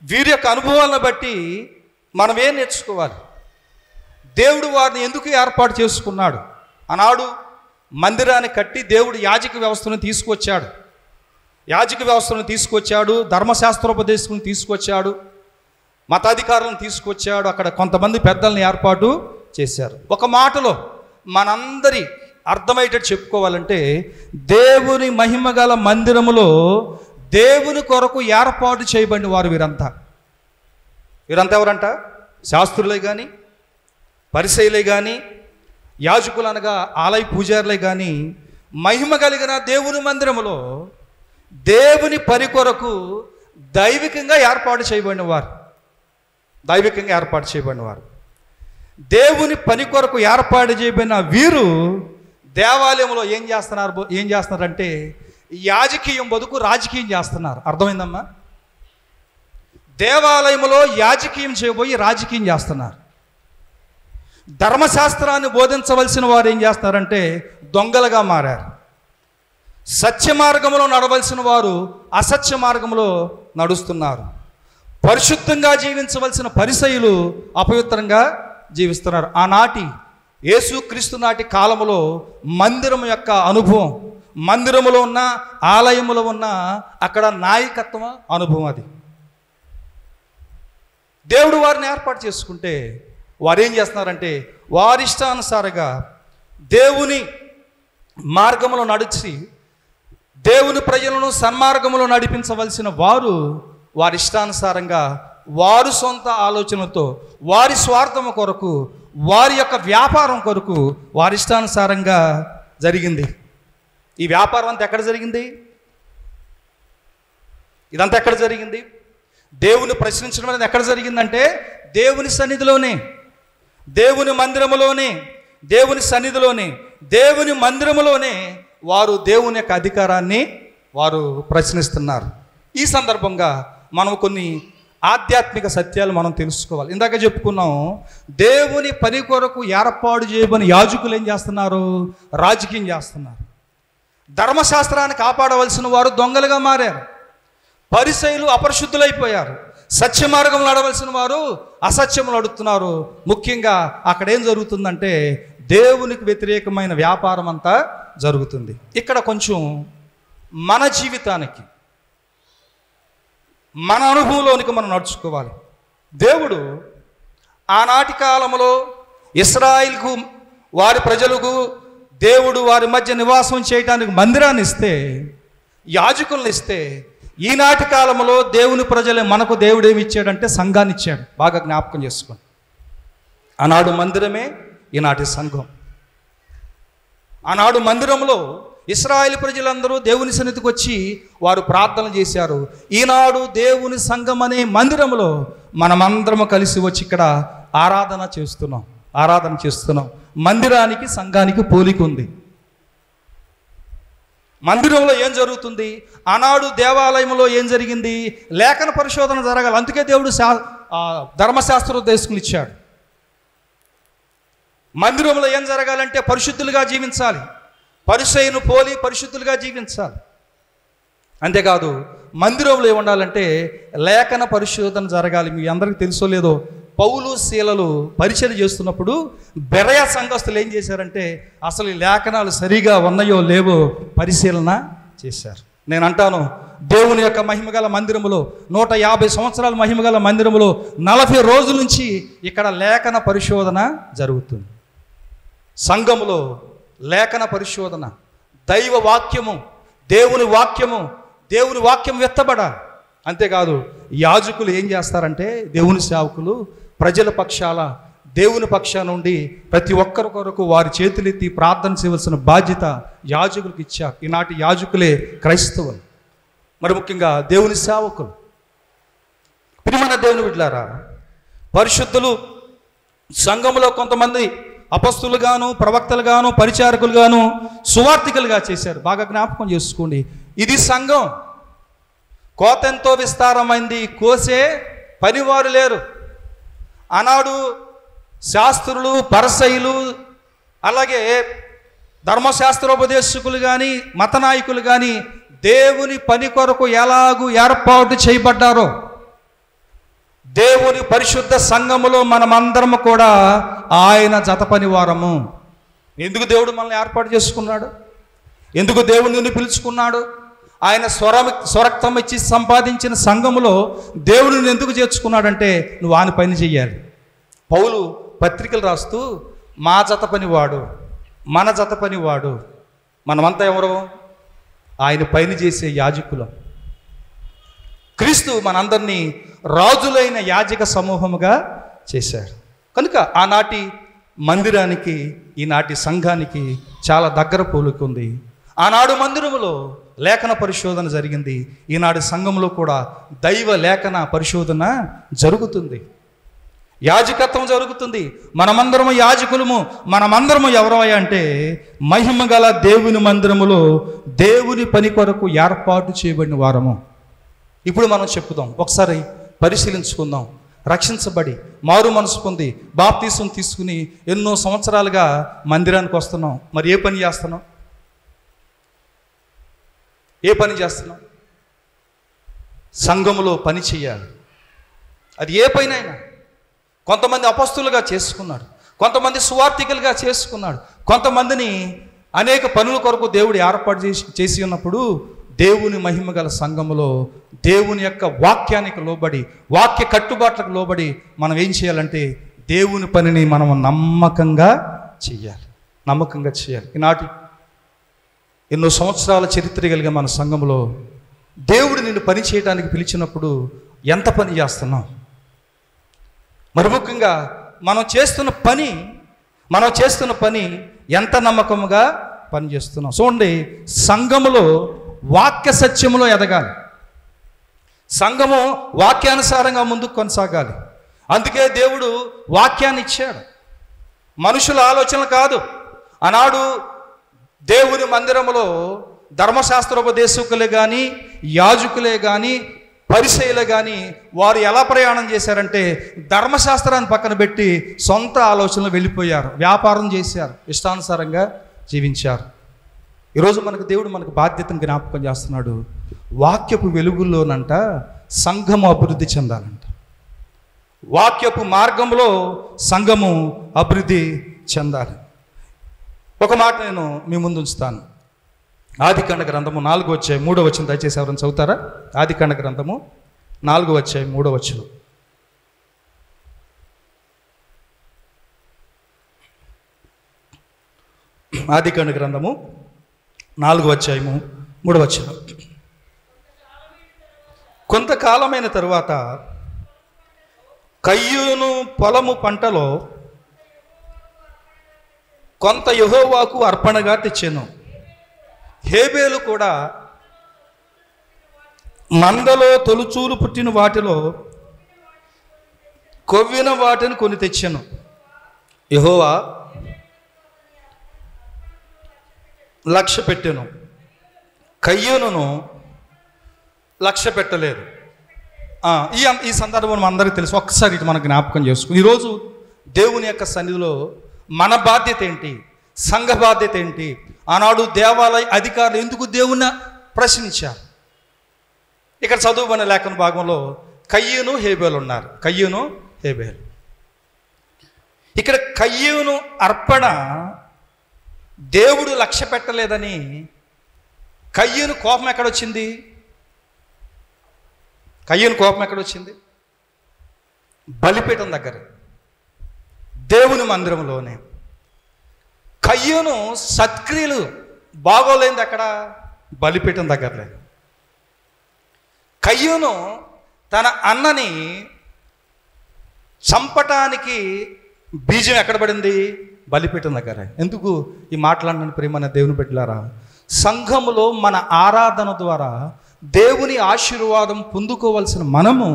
Speaker 6: వీరి యొక్క అనుభవాలను బట్టి మనం ఏం నేర్చుకోవాలి? దేవుడు వారిని ఎందుకు ఏర్పాటు చేసుకున్నాడు? ఆనాడు మందిరాన్ని కట్టి దేవుడు యాజక వ్యవస్థను తీసుకొచ్చాడు, ధర్మశాస్త్రోపదేశం తీసుకొచ్చాడు, మతాధికారులను తీసుకొచ్చాడు. అక్కడ కొంతమంది పెద్దలను ఏర్పాటు చేశారు. ఒక మాటలో మనందరి అర్థమయ్యేటట్టు చెప్పుకోవాలంటే దేవుని మహిమ గల మందిరములో దేవుని కొరకు ఏర్పాటు చేయబడిన వారు వీరంతా ఎవరంట? శాస్త్రులే కానీ, పరిసయ్యులే కానీ, యాజకులు అనగా ఆలయ పూజారులే కానీ, మహిమ కలిగిన దేవుని మందిరములో దేవుని పని కొరకు దైవికంగా ఏర్పాటు చేయబడిన వారు. దైవికంగా ఏర్పాటు చేయబడిన వారు. దేవుని పని కొరకు ఏర్పాటు చేయబడిన వీరు దేవాలయంలో ఏం చేస్తున్నారంటే యాజకీయం బదుకు రాజకీయం చేస్తున్నారు. అర్థమైందమ్మా? దేవాలయంలో యాజకీయం చేయబోయి రాజకీయం చేస్తున్నారు. ధర్మశాస్త్రాన్ని బోధించవలసిన వారు ఏం చేస్తున్నారంటే దొంగలుగా మారారు. సత్య మార్గంలో నడవలసిన వారు అసత్య మార్గంలో నడుస్తున్నారు. పరిశుద్ధంగా జీవించవలసిన పరిసయ్యులు అపవిత్రంగా జీవిస్తున్నారు. ఆనాటి యేసుక్రీస్తు నాటి కాలంలో మందిరం యొక్క అనుభవం, మందిరములో ఉన్న ఆలయములో ఉన్న అక్కడ నాయకత్వం అనుభవం. అది దేవుడు వారిని ఏర్పాటు చేసుకుంటే వారు ఏం చేస్తున్నారంటే వారిష్టానుసారంగా దేవుని మార్గంలో నడిచి దేవుని ప్రజలను సన్మార్గంలో నడిపించవలసిన వారు వారి ఇష్టానుసారంగా వారి సొంత ఆలోచనలతో వారి స్వార్థం కొరకు వారి యొక్క వ్యాపారం కొరకు వారి ఇష్టానుసారంగా జరిగింది. ఈ వ్యాపారం అంతా ఎక్కడ జరిగింది? ఇదంతా ఎక్కడ జరిగింది? దేవుని ప్రశ్నించడం అనేది ఎక్కడ జరిగిందంటే దేవుని సన్నిధిలోనే, దేవుని మందిరములోనే, దేవుని సన్నిధిలోనే, దేవుని మందిరములోనే వారు దేవుని యొక్క అధికారాన్ని వారు ప్రశ్నిస్తున్నారు. ఈ సందర్భంగా మనం కొన్ని ఆధ్యాత్మిక సత్యాలు మనం తెలుసుకోవాలి. ఇందాక చెప్పుకున్నాం, దేవుని పని కొరకు ఏర్పాటు చేయబడిన యాజకులు ఏం చేస్తున్నారు? రాజకీయం చేస్తున్నారు. ధర్మశాస్త్రాన్ని కాపాడవలసిన వారు దొంగలుగా మారారు. పరిసయ్యులు అపరిశుద్ధులైపోయారు. సత్య మార్గంలో నడవలసిన వారు అసత్యములు నడుస్తున్నారు. ముఖ్యంగా అక్కడ ఏం జరుగుతుందంటే దేవునికి వ్యతిరేకమైన వ్యాపారం అంతా జరుగుతుంది. ఇక్కడ కొంచెం మన జీవితానికి, మన అనుభవంలోనికి మనం నడుచుకోవాలి. దేవుడు ఆనాటి కాలంలో ఇశ్రాయేలుకు, వారి ప్రజలకు దేవుడు వారి మధ్య నివాసం చేయడానికి మందిరాన్ని ఇస్తే, యాజకులను ఇస్తే, ఈనాటి కాలంలో దేవుని ప్రజలే మనకు దేవుడు ఏమి ఇచ్చాడంటే సంఘాన్ని ఇచ్చాడు. బాగా జ్ఞాపకం చేసుకోండి. ఆనాడు మందిరమే ఈనాటి సంఘం. ఆనాడు మందిరంలో ఇశ్రాయేలు ప్రజలందరూ దేవుని సన్నిధికి వచ్చి వారు ప్రార్థన చేశారు. ఈనాడు దేవుని సంఘం అనే మందిరంలో మనమందరము కలిసి వచ్చి ఇక్కడ ఆరాధన చేస్తున్నాం. మందిరానికి సంఘానికి పోలిక ఉంది. మందిరంలో ఏం జరుగుతుంది? ఆనాడు దేవాలయంలో ఏం జరిగింది? లేఖన పరిశోధన జరగాలి. అందుకే దేవుడు ధర్మశాస్త్రోపదేశకులు ఇచ్చాడు. మందిరంలో ఏం జరగాలంటే పరిశుద్ధులుగా జీవించాలి. పరిసయ్యును పోలి పరిశుద్ధులుగా జీవించాలి. అంతేకాదు మందిరంలో ఏముండాలంటే లేఖన పరిశోధన జరగాలి. మీ అందరికీ తెలుసో లేదో, పౌలు శీలలు పరిచయం చేస్తున్నప్పుడు బెరయ సంఘస్థులు ఏం చేశారంటే అసలు ఈ లేఖనాలు సరిగా ఉన్నాయో లేవో పరిశీలన చేశారు. నేను అంటాను, దేవుని యొక్క మహిమగల మందిరములో 150 సంవత్సరాల మహిమగల మందిరములో 40 రోజుల నుంచి ఇక్కడ లేఖన పరిశోధన జరుగుతుంది. సంఘములో లేఖన పరిశోధన, దైవ వాక్యము, దేవుని వాక్యం వెత్తబడాలి. అంతేకాదు యాజకులు ఏం చేస్తారంటే దేవుని సేవకులు ప్రజల పక్షాల దేవుని పక్షాన నుండి ప్రతి ఒక్కరి కొరకు వారి చేతులెత్తి ప్రార్థన చేయవలసిన బాధ్యత యాజకులకు ఇచ్చారు. ఈనాటి యాజకులే క్రైస్తవులు, మరి ముఖ్యంగా దేవుని సేవకులు. ప్రియమైన దేవుని బిడ్డలారా, పరిశుద్ధులు సంఘములో కొంతమంది అపస్తులుగాను, ప్రవక్తలుగాను, పరిచారకులుగాను, సువార్థికులుగా చేశారు. బాగా జ్ఞాపకం చేసుకోండి. ఇది సంఘం. కోతెంతో విస్తారమైంది, కోసే పనివారు లేరు. ఆనాడు శాస్త్రులు, పరిసయ్యులు, అలాగే ధర్మశాస్త్రోపదేశకులు కానీ, మత నాయకులు కానీ దేవుని పని కొరకు ఎలాగూ ఏర్పాటు చేయబడ్డారో, దేవుని పరిశుద్ధ సంఘములో మనమందరము కూడా ఆయన జత పనివారము. ఎందుకు దేవుడు మనల్ని ఏర్పాటు చేసుకున్నాడు? ఎందుకు దేవుడు నిన్ను పిలుచుకున్నాడు? ఆయన స్వరక్తం ఇచ్చి సంపాదించిన సంఘములో దేవుడిని ఎందుకు చేర్చుకున్నాడంటే నువ్వు ఆయన పని చెయ్యాలి. పౌలు పత్రికలు రాస్తూ మా జత పనివాడు, మన జత పనివాడు, మనమంతా ఎవరు? ఆయన పని చేసే యాజకులం. క్రీస్తు మనందరినీ రాజులైన యాజక సమూహముగా చేశారు. కనుక ఆనాటి మందిరానికి ఈనాటి సంఘానికి చాలా దగ్గర పోలిక ఉంది. ఆనాడు మందిరములో లేఖన పరిశోధన జరిగింది. ఈనాడు సంఘంలో కూడా దైవ లేఖన పరిశోధన జరుగుతుంది, యాజకత్వం జరుగుతుంది. మనమందరము యాజకులము. మనమందరము ఎవరయ్యా అంటే మహిమ గల దేవుని మందిరములో దేవుని పని కొరకు ఏర్పాటు చేయబడిన వారము. ఇప్పుడు మనం చెప్పుదాం, ఒకసారి పరిశీలించుకుందాం. రక్షించబడి మారు మనసు పొంది బాప్తీసం తీసుకుని ఎన్నో సంవత్సరాలుగా మందిరానికి వస్తున్నాం. మరి ఏ పని చేస్తున్నాం? ఏ పని చేస్తున్నాం? సంఘములో పని చేయాలి. అది ఏ పని అయినా. కొంతమంది అపస్తులుగా చేసుకున్నాడు, కొంతమంది సువార్థికులుగా చేసుకున్నాడు, కొంతమందిని అనేక పనుల కొరకు దేవుడు ఏర్పాటు చేసి ఉన్నప్పుడు దేవుని మహిమ గల సంఘములో దేవుని యొక్క వాక్యానికి లోబడి, వాక్య కట్టుబాట్లకు లోబడి మనం ఏం చేయాలంటే దేవుని పనిని మనం నమ్మకంగా చేయాలి, నమ్మకంగా చేయాలి. ఈనాటి ఎన్నో సంవత్సరాల చరిత్ర కలిగిన మన సంఘంలో దేవుడు నిన్ను పని చేయడానికి పిలిచినప్పుడు ఎంత పని చేస్తున్నాం? మరి ముఖ్యంగా మనం చేస్తున్న పని ఎంత నమ్మకముగా పనిచేస్తున్నాం? చూడండి, సంఘములో వాక్య సత్యములో ఎదగాలి, సంఘము వాక్యానుసారంగా ముందుకు కొనసాగాలి. అందుకే దేవుడు వాక్యాన్ని ఇచ్చాడు, మనుషుల ఆలోచనలు కాదు. ఆనాడు దేవుని మందిరములో ధర్మశాస్త్రోపదేశకులే కానీ, యాజకులే కానీ, పరిసయ్యులే కానీ వారు ఎలా ప్రయాణం చేశారంటే ధర్మశాస్త్రాన్ని పక్కన పెట్టి సొంత ఆలోచనలు వెళ్ళిపోయారు, వ్యాపారం చేశారు, ఇష్టానుసారంగా జీవించారు. ఈరోజు దేవుడు మనకు బాధ్యతను జ్ఞాపకం చేస్తున్నాడు. వాక్యపు వెలుగుల్లోనంట సంఘము అభివృద్ధి చెందాలంట, వాక్యపు మార్గంలో సంఘము అభివృద్ధి చెందాలి. ఒక మాట నేను మీ ముందు ఉంచుతాను. ఆదికాండ గ్రంథము 4వ అధ్యాయం 3వ వచనం దయచేసి ఎవరైనా చదువుతారా? ఆదికాండ గ్రంథము 4వ అధ్యాయం 3వ వచనం. ఆదికాండ గ్రంథము 4వ అధ్యాయము 3వ వచనం. కొంతకాలమైన తరువాత కయ్యూను పొలము పంటలో కొంత యెహోవాకు అర్పణగా తెచ్చాను. హేబేలు కూడా మందలో తొలుచూలు పుట్టిన వాటిలో కొవ్విన వాటిని కొని తెచ్చాను. యెహోవా లక్ష్య పెట్టాను, కయ్యూనును లక్ష్య పెట్టలేదు. ఈ సందర్భం మనం అందరికీ తెలుసు. ఒక్కసారి ఇటు మనం జ్ఞాపకం చేసుకుని ఈరోజు దేవుని యొక్క సన్నిధిలో మన బాధ్యత ఏంటి, సంఘ బాధ్యత ఏంటి? ఆనాడు దేవాలయ అధికారులు ఎందుకు దేవుణ్ణి ప్రశ్నించారు? ఇక్కడ చదువుకునే లేఖన భాగంలో కయ్యూను హేబేలు ఉన్నారు. కయ్యూను హేబేలు. ఇక్కడ కయ్యూను అర్పణ దేవుడు లక్ష్య పెట్టలేదని కయ్యూను కోపం ఎక్కడొచ్చింది? కయ్యూను కోపం ఎక్కడొచ్చింది? బలిపీఠం దగ్గర, దేవుని మందిరంలోనే. కయ్యూను సత్క్రియలు బాగోలేంది అక్కడ, బలిపీఠం దగ్గరలే. కయ్యూను తన అన్నని చంపటానికి బీజం ఎక్కడ పడింది? బలిపీఠం దగ్గర. ఎందుకు ఈ మాట్లాడిన ప్రియమైన దేవుని బిడ్డలారా, సంఘములో మన ఆరాధన ద్వారా దేవుని ఆశీర్వాదం పొందుకోవాల్సిన మనము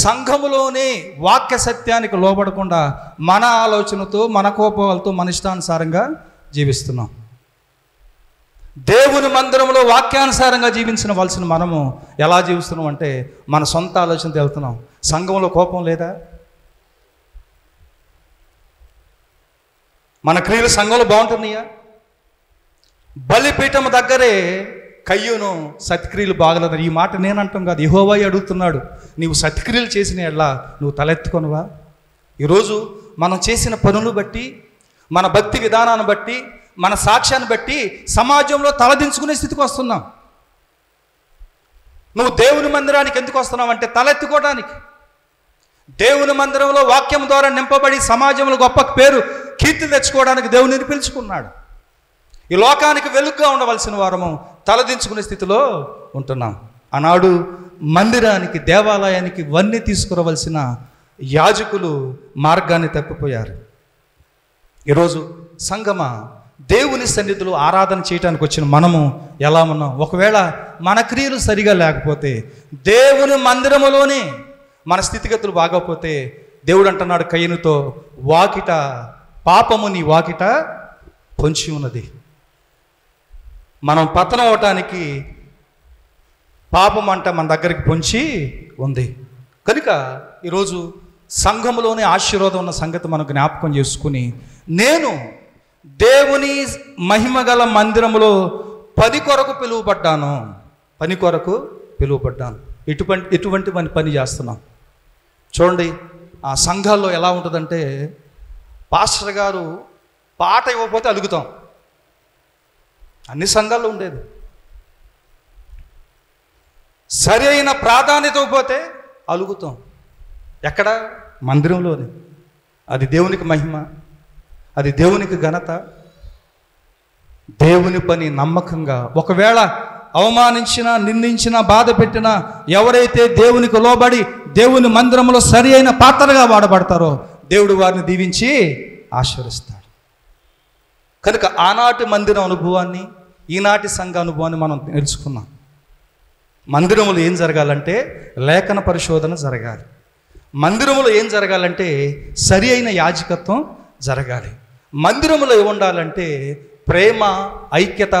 Speaker 6: సంఘములోనే వాక్య సత్యానికి లోబడకుండా మన ఆలోచనతో, మన కోపాలతో, మన ఇష్టానుసారంగా జీవిస్తున్నాం. దేవుని మందిరంలో వాక్యానుసారంగా జీవించవలసిన మనము ఎలా జీవిస్తున్నాం అంటే మన సొంత ఆలోచనతో వెళ్తున్నాం. సంఘంలో కోపం లేదా? మన క్రియలు సంఘంలో బాగుంటున్నాయా? బలిపీఠం దగ్గరే కయ్యూను సత్క్రియలు బాగలేదని ఈ మాట నేను అంటాం కాదు, యెహోవా అడుగుతున్నాడు. నీవు సత్క్రియలు చేసిన ఎట్లా నువ్వు తలెత్తుకొనువా? ఈరోజు మనం చేసిన పనులు బట్టి, మన భక్తి విధానాన్ని బట్టి, మన సాక్ష్యాన్ని బట్టి సమాజంలో తలదించుకునే స్థితికి వస్తున్నాం. నువ్వు దేవుని మందిరానికి ఎందుకు వస్తున్నావు అంటే తలెత్తుకోవడానికి. దేవుని మందిరంలో వాక్యం ద్వారా నింపబడి సమాజంలో గొప్ప పేరు, కీర్తి తెచ్చుకోవడానికి దేవునిని పిలుచుకున్నాడు. ఈ లోకానికి వెలుగుగా ఉండవలసిన వారము తలదించుకునే స్థితిలో ఉంటున్నాం. ఆనాడు మందిరానికి, దేవాలయానికి వన్నీ తీసుకురావలసిన యాజకులు మార్గాన్ని తప్పిపోయారు. ఈరోజు సంగమా, దేవుని సన్నిధిలో ఆరాధన చేయడానికి వచ్చిన మనము ఎలా ఉన్నాం? ఒకవేళ మన క్రియలు సరిగా లేకపోతే, దేవుని మందిరములోనే మన స్థితిగతులు బాగోపోతే, దేవుడు అంటున్నాడు కయ్యనుతో, వాకిట పాపము నీ వాకిట పొంచి ఉన్నది. మనం పతనం అవటానికి పాపం అంట మన దగ్గరికి పొంచి ఉంది. కనుక ఈరోజు సంఘములోనే ఆశీర్వాదం ఉన్న సంగతి మనం జ్ఞాపకం చేసుకుని, నేను దేవుని మహిమగల మందిరములో పని కొరకు పిలువబడ్డాను. ఎటువంటి పని చేస్తున్నాం చూడండి. ఆ సంఘాల్లో ఎలా ఉంటుందంటే, పాస్టర్ గారు పాట ఇవ్వకపోతే అలుగుతాం. అన్ని సంఘాల్లో ఉండేది. సరి అయిన ప్రాధాన్యత ఇవ్వకపోతే అలుగుతాం. ఎక్కడ? మందిరంలోనే. అది దేవునికి మహిమ, అది దేవునికి ఘనత. దేవుని పని నమ్మకంగా, ఒకవేళ అవమానించినా, నిందించినా, బాధ పెట్టినా, ఎవరైతే దేవునికి లోబడి దేవుని మందిరంలో సరి అయిన పాత్రగా వాడబడతారో దేవుడు వారిని దీవించి ఆశీర్వదిస్తాడు. కనుక ఆనాటి మందిర అనుభవాన్ని, ఈనాటి సంఘ అనుభవాన్ని మనం తెలుసుకున్నాం. మందిరములో ఏం జరగాలంటే లేఖన పరిశోధన జరగాలి. మందిరములో ఏం జరగాలంటే సరి అయిన యాజకత్వం జరగాలి. మందిరములో ఏముండాలంటే ప్రేమ, ఐక్యత,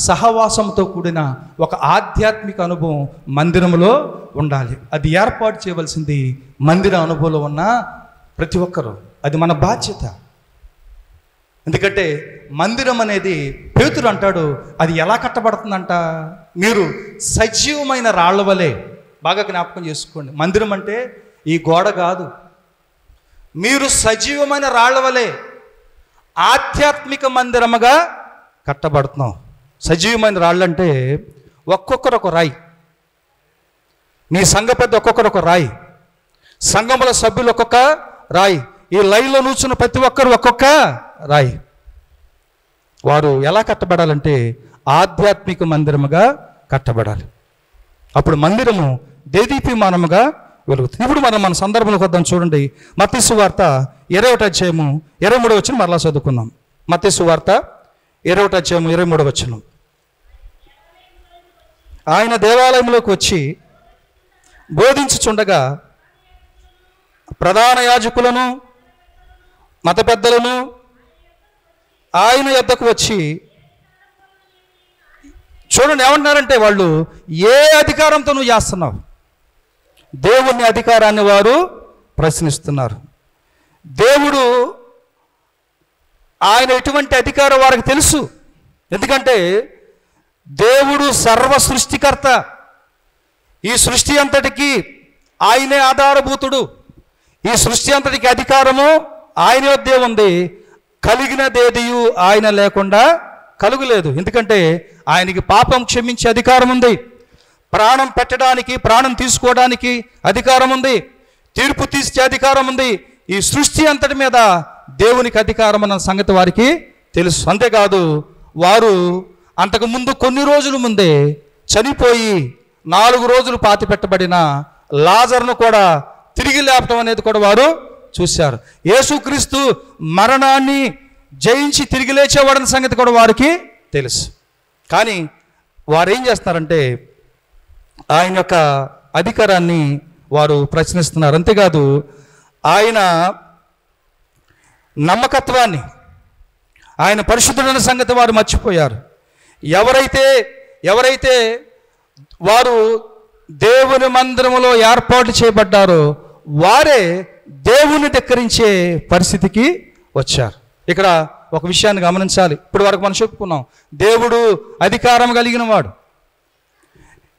Speaker 6: సహవాసంతో కూడిన ఒక ఆధ్యాత్మిక అనుభవం మందిరములో ఉండాలి. అది ఏర్పాటు చేయవలసింది మందిర అనుభవంలో ఉన్న ప్రతి ఒక్కరూ. అది మన బాధ్యత. ఎందుకంటే మందిరం అనేది, పేతురు అంటాడు, అది ఎలా కట్టబడుతుందంట? మీరు సజీవమైన రాళ్ల వలె. బాగా జ్ఞాపకం చేసుకోండి. మందిరం అంటే ఈ గోడ కాదు. మీరు సజీవమైన రాళ్ల వలె ఆధ్యాత్మిక మందిరముగా కట్టబడుతున్నాం. సజీవమైన రాళ్ళు అంటే ఒక్కొక్కరు ఒక రాయి. మీ సంఘ పెద్ద ఒక్కొక్కరు ఒక రాయి, సంఘముల సభ్యులు ఒక్కొక్క రాయి, ఈ లైన్లో కూర్చున్న ప్రతి ఒక్కరు ఒక్కొక్క రాయి. వారు ఎలా కట్టబడాలంటే ఆధ్యాత్మిక మందిరముగా కట్టబడాలి. అప్పుడు మందిరము దేదీప్యమానముగా వెలుగుతుంది. ఇప్పుడు మన సందర్భంలోకి వద్దాం. చూడండి, మత్తయి సువార్త 20వ అధ్యాయము 23వ వచనం మరలా చదువుకుందాం. మత్తయి సువార్త 20వ అధ్యాయము 23వ వచనం. ఆయన దేవాలయంలోకి వచ్చి బోధించుచుండగా ప్రధాన యాజకులను, మత పెద్దలను ఆయన యొద్దకు వచ్చి, చూడండి ఏమంటున్నారంటే, వాళ్ళు ఏ అధికారంతో నువ్వు చేస్తున్నావు? దేవుని అధికారాన్ని వారు ప్రశ్నిస్తున్నారు. దేవుడు ఆయన ఎటువంటి అధికారం వారికి తెలుసు. ఎందుకంటే దేవుడు సర్వ సృష్టికర్త. ఈ సృష్టి అంతటికి ఆయనే ఆధారభూతుడు. ఈ సృష్టి అంతటికి అధికారము ఆయన వద్దే ఉంది. కలిగినదేదియు ఆయన లేకుండా కలుగులేదు. ఎందుకంటే ఆయనకి పాపం క్షమించే అధికారం ఉంది, ప్రాణం పెట్టడానికి, ప్రాణం తీసుకోవడానికి అధికారం ఉంది, తీర్పు తీర్చే అధికారం ఉంది. ఈ సృష్టి అంతటి మీద దేవునికి అధికారం అన్న సంగతి వారికి తెలుసు. అంతేకాదు, వారు అంతకుముందు కొన్ని రోజుల ముందే చనిపోయి 4 రోజులు పాతి పెట్టబడిన లాజరును కూడా తిరిగి లేపటం అనేది కూడా వారు చూశారు. యేసుక్రీస్తు మరణాన్ని జయించి తిరిగి లేచేవాడన్న సంగతి కూడా వారికి తెలుసు. కానీ వారు ఏం చేస్తున్నారంటే ఆయన యొక్క అధికారాన్ని వారు ప్రశ్నిస్తున్నారు. అంతేకాదు, ఆయన నమ్మకత్వాన్ని, ఆయన పరిశుద్ధుడైన సంగతి వారు మర్చిపోయారు. ఎవరైతే వారు దేవుని మందిరములో ఏర్పాటు చేయబడ్డారో వారే దేవుని ధిక్కరించే పరిస్థితికి వచ్చారు. ఇక్కడ ఒక విషయాన్ని గమనించాలి. ఇప్పుడు వరకు మనం చెప్పుకున్నాం, దేవుడు అధికారం కలిగిన వాడు.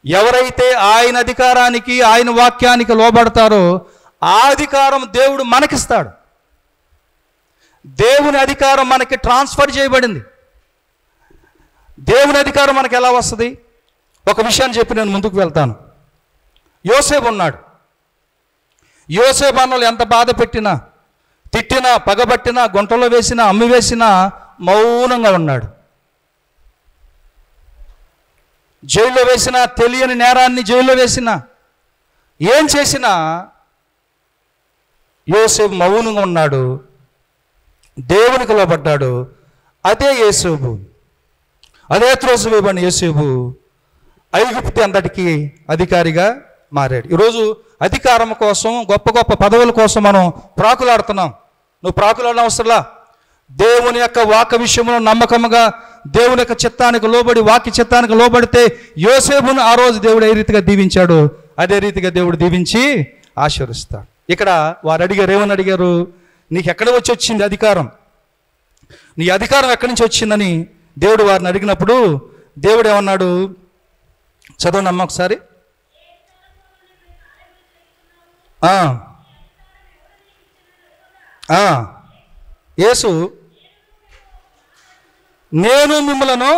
Speaker 6: ఎవరైతే ఆయన అధికారానికి, ఆయన వాక్యానికి లోబడతారో ఆ అధికారం దేవుడు మనకిస్తాడు. దేవుని అధికారం మనకి ట్రాన్స్ఫర్ చేయబడింది. దేవుని అధికారం మనకి ఎలా వస్తుంది? ఒక విషయాన్ని చెప్పి నేను ముందుకు వెళ్తాను. యోసేపు ఉన్నాడు. యోసేపు అన్నలు ఎంత బాధ పెట్టినా, తిట్టినా, పగబట్టినా, గుంటలో వేసినా, అమ్మి వేసినా మౌనంగా ఉన్నాడు. జైల్లో వేసినా, తెలియని నేరాన్ని జైల్లో వేసినా, ఏం చేసినా యోసేపు మౌనంగా ఉన్నాడు. దేవునికి లోబడ్డాడు. అదే యోసేపు, అదే త్రోసివేయబడిన యోసేపు ఐగుప్తు అంతటికి అధికారిగా మారాడు. ఈరోజు అధికారం కోసం, గొప్ప గొప్ప పదవుల కోసం మనం ప్రాకులాడుతున్నాం. నువ్వు ప్రాకులాడడం అవసరంలా. దేవుని యొక్క వాక్య విషయంలో నమ్మకముగా దేవుని యొక్క చిత్తానికి లోబడి, వాక్య చిత్తానికి లోబడితే యోసేపును ఆ రోజు దేవుడు ఏ రీతిగా దీవించాడు, అదే రీతిగా దేవుడు దీవించి ఆశీర్వదిస్తాడు. ఇక్కడ వారు అడిగారు, ఏమని అడిగారు? నీకు ఎక్కడ వచ్చి వచ్చింది అధికారం? నీ అధికారం ఎక్కడి నుంచి వచ్చిందని దేవుడు వారిని అడిగినప్పుడు దేవుడు ఏమన్నాడు? చదవండి అమ్మ ఒకసారి. యేసు, నేను మిమ్మలను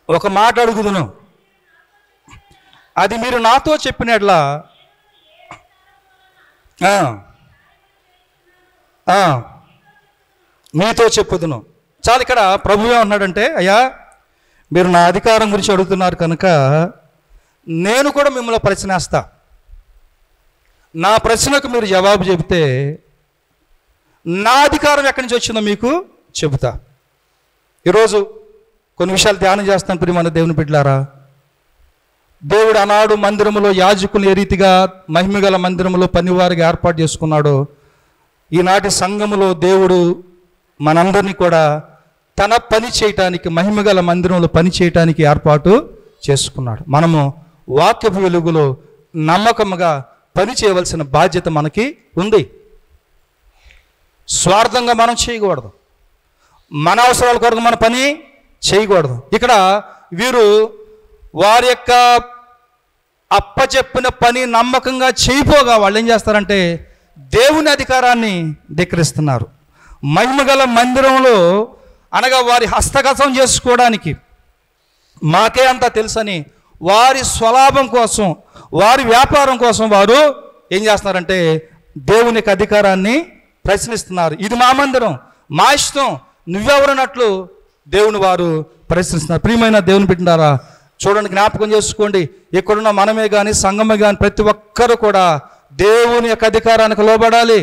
Speaker 6: ఒక మాట అడుగుదును, అది మీరు నాతో చెప్పినట్లా మీతో చెప్పుదును. చాలు. ఇక్కడ ప్రభువు ఏమన్నాడంటే, అయ్యా మీరు నా అధికారం గురించి అడుగుతున్నారు కనుక నేను కూడా మిమ్మల్ని ప్రశ్నేస్తా. నా ప్రశ్నకు మీరు జవాబు చెబితే నా అధికారం ఎక్కడి నుంచి వచ్చిందో మీకు చెబుతా. ఈరోజు కొన్ని విషయాలు ధ్యానం చేస్తాను ప్రియమైన దేవుని బిడ్డలారా. దేవుడు ఆనాడు మందిరములో యాజకులు ఏ రీతిగా మహిమగల మందిరములో పనివారిగా ఏర్పాటు చేసుకున్నాడో, ఈనాటి సంఘములో దేవుడు మనందరినీ కూడా తన పని చేయటానికి, మహిమగల మందిరంలో పని చేయటానికి ఏర్పాటు చేసుకున్నాడు. మనము వాక్యపు వెలుగులో నమ్మకముగా పని చేయవలసిన బాధ్యత మనకి ఉంది. స్వార్థంగా మనం చేయకూడదు. మన అవసరాల కొరకు మన పని చేయకూడదు. ఇక్కడ వీరు వారి యొక్క అప్పచెప్పిన పని నమ్మకంగా చేయపోగా వాళ్ళు ఏం చేస్తారంటే దేవుని అధికారాన్ని ధిక్కరిస్తున్నారు. మహిమగల మందిరంలో అనగా వారి హస్తగతం చేసుకోవడానికి మాకే అంతా తెలుసని వారి స్వలాభం కోసం, వారి వ్యాపారం కోసం వారు ఏం చేస్తున్నారంటే దేవుని యొక్క అధికారాన్ని ప్రశ్నిస్తున్నారు. ఇది మా మందిరం, మా ఇష్టం, నువ్వెవరన్నట్లు దేవుని వారు ప్రశ్నిస్తున్నారు. ప్రియమైన దేవుని బిడ్డలారా, చూడండి, జ్ఞాపకం చేసుకోండి, ఇక్కడున్న మనమే కానీ సంఘమే కానీ ప్రతి ఒక్కరు కూడా దేవుని యొక్క అధికారానికి లోబడాలి.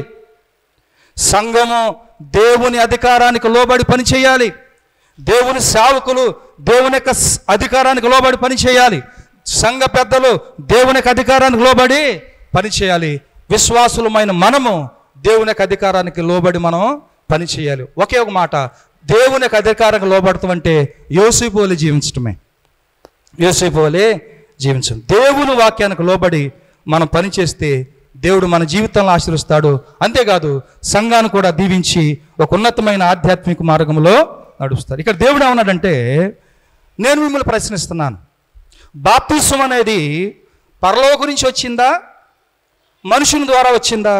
Speaker 6: సంఘము దేవుని అధికారానికి లోబడి పని చేయాలి. దేవుని సేవకులు దేవుని యొక్క అధికారానికి లోబడి పని చేయాలి. సంఘ పెద్దలు దేవుని యొక్క అధికారానికి లోబడి పని చేయాలి. విశ్వాసులమైన మనము దేవుని యొక్క అధికారానికి లోబడి మనం పని చేయాలి. ఒకే ఒక మాట, దేవుని యొక్క అధికారానికి లోబడతామంటే యోసేపు వలె జీవించటమే. యోసేపు వలె జీవించడం. దేవుని వాక్యానికి లోబడి మనం పని చేస్తే దేవుడు మన జీవితంలో ఆశీర్వదిస్తాడు. అంతేకాదు సంఘాన్ని కూడా దీవించి ఒక ఉన్నతమైన ఆధ్యాత్మిక మార్గంలో నడుస్తారు. ఇక్కడ దేవుడు ఏమన్నాడంటే, నేను మిమ్మల్ని ప్రశ్నిస్తున్నాను, బాప్తిస్మం అనేది పరలోకం నుంచి వచ్చిందా, మనుషుని ద్వారా వచ్చిందా?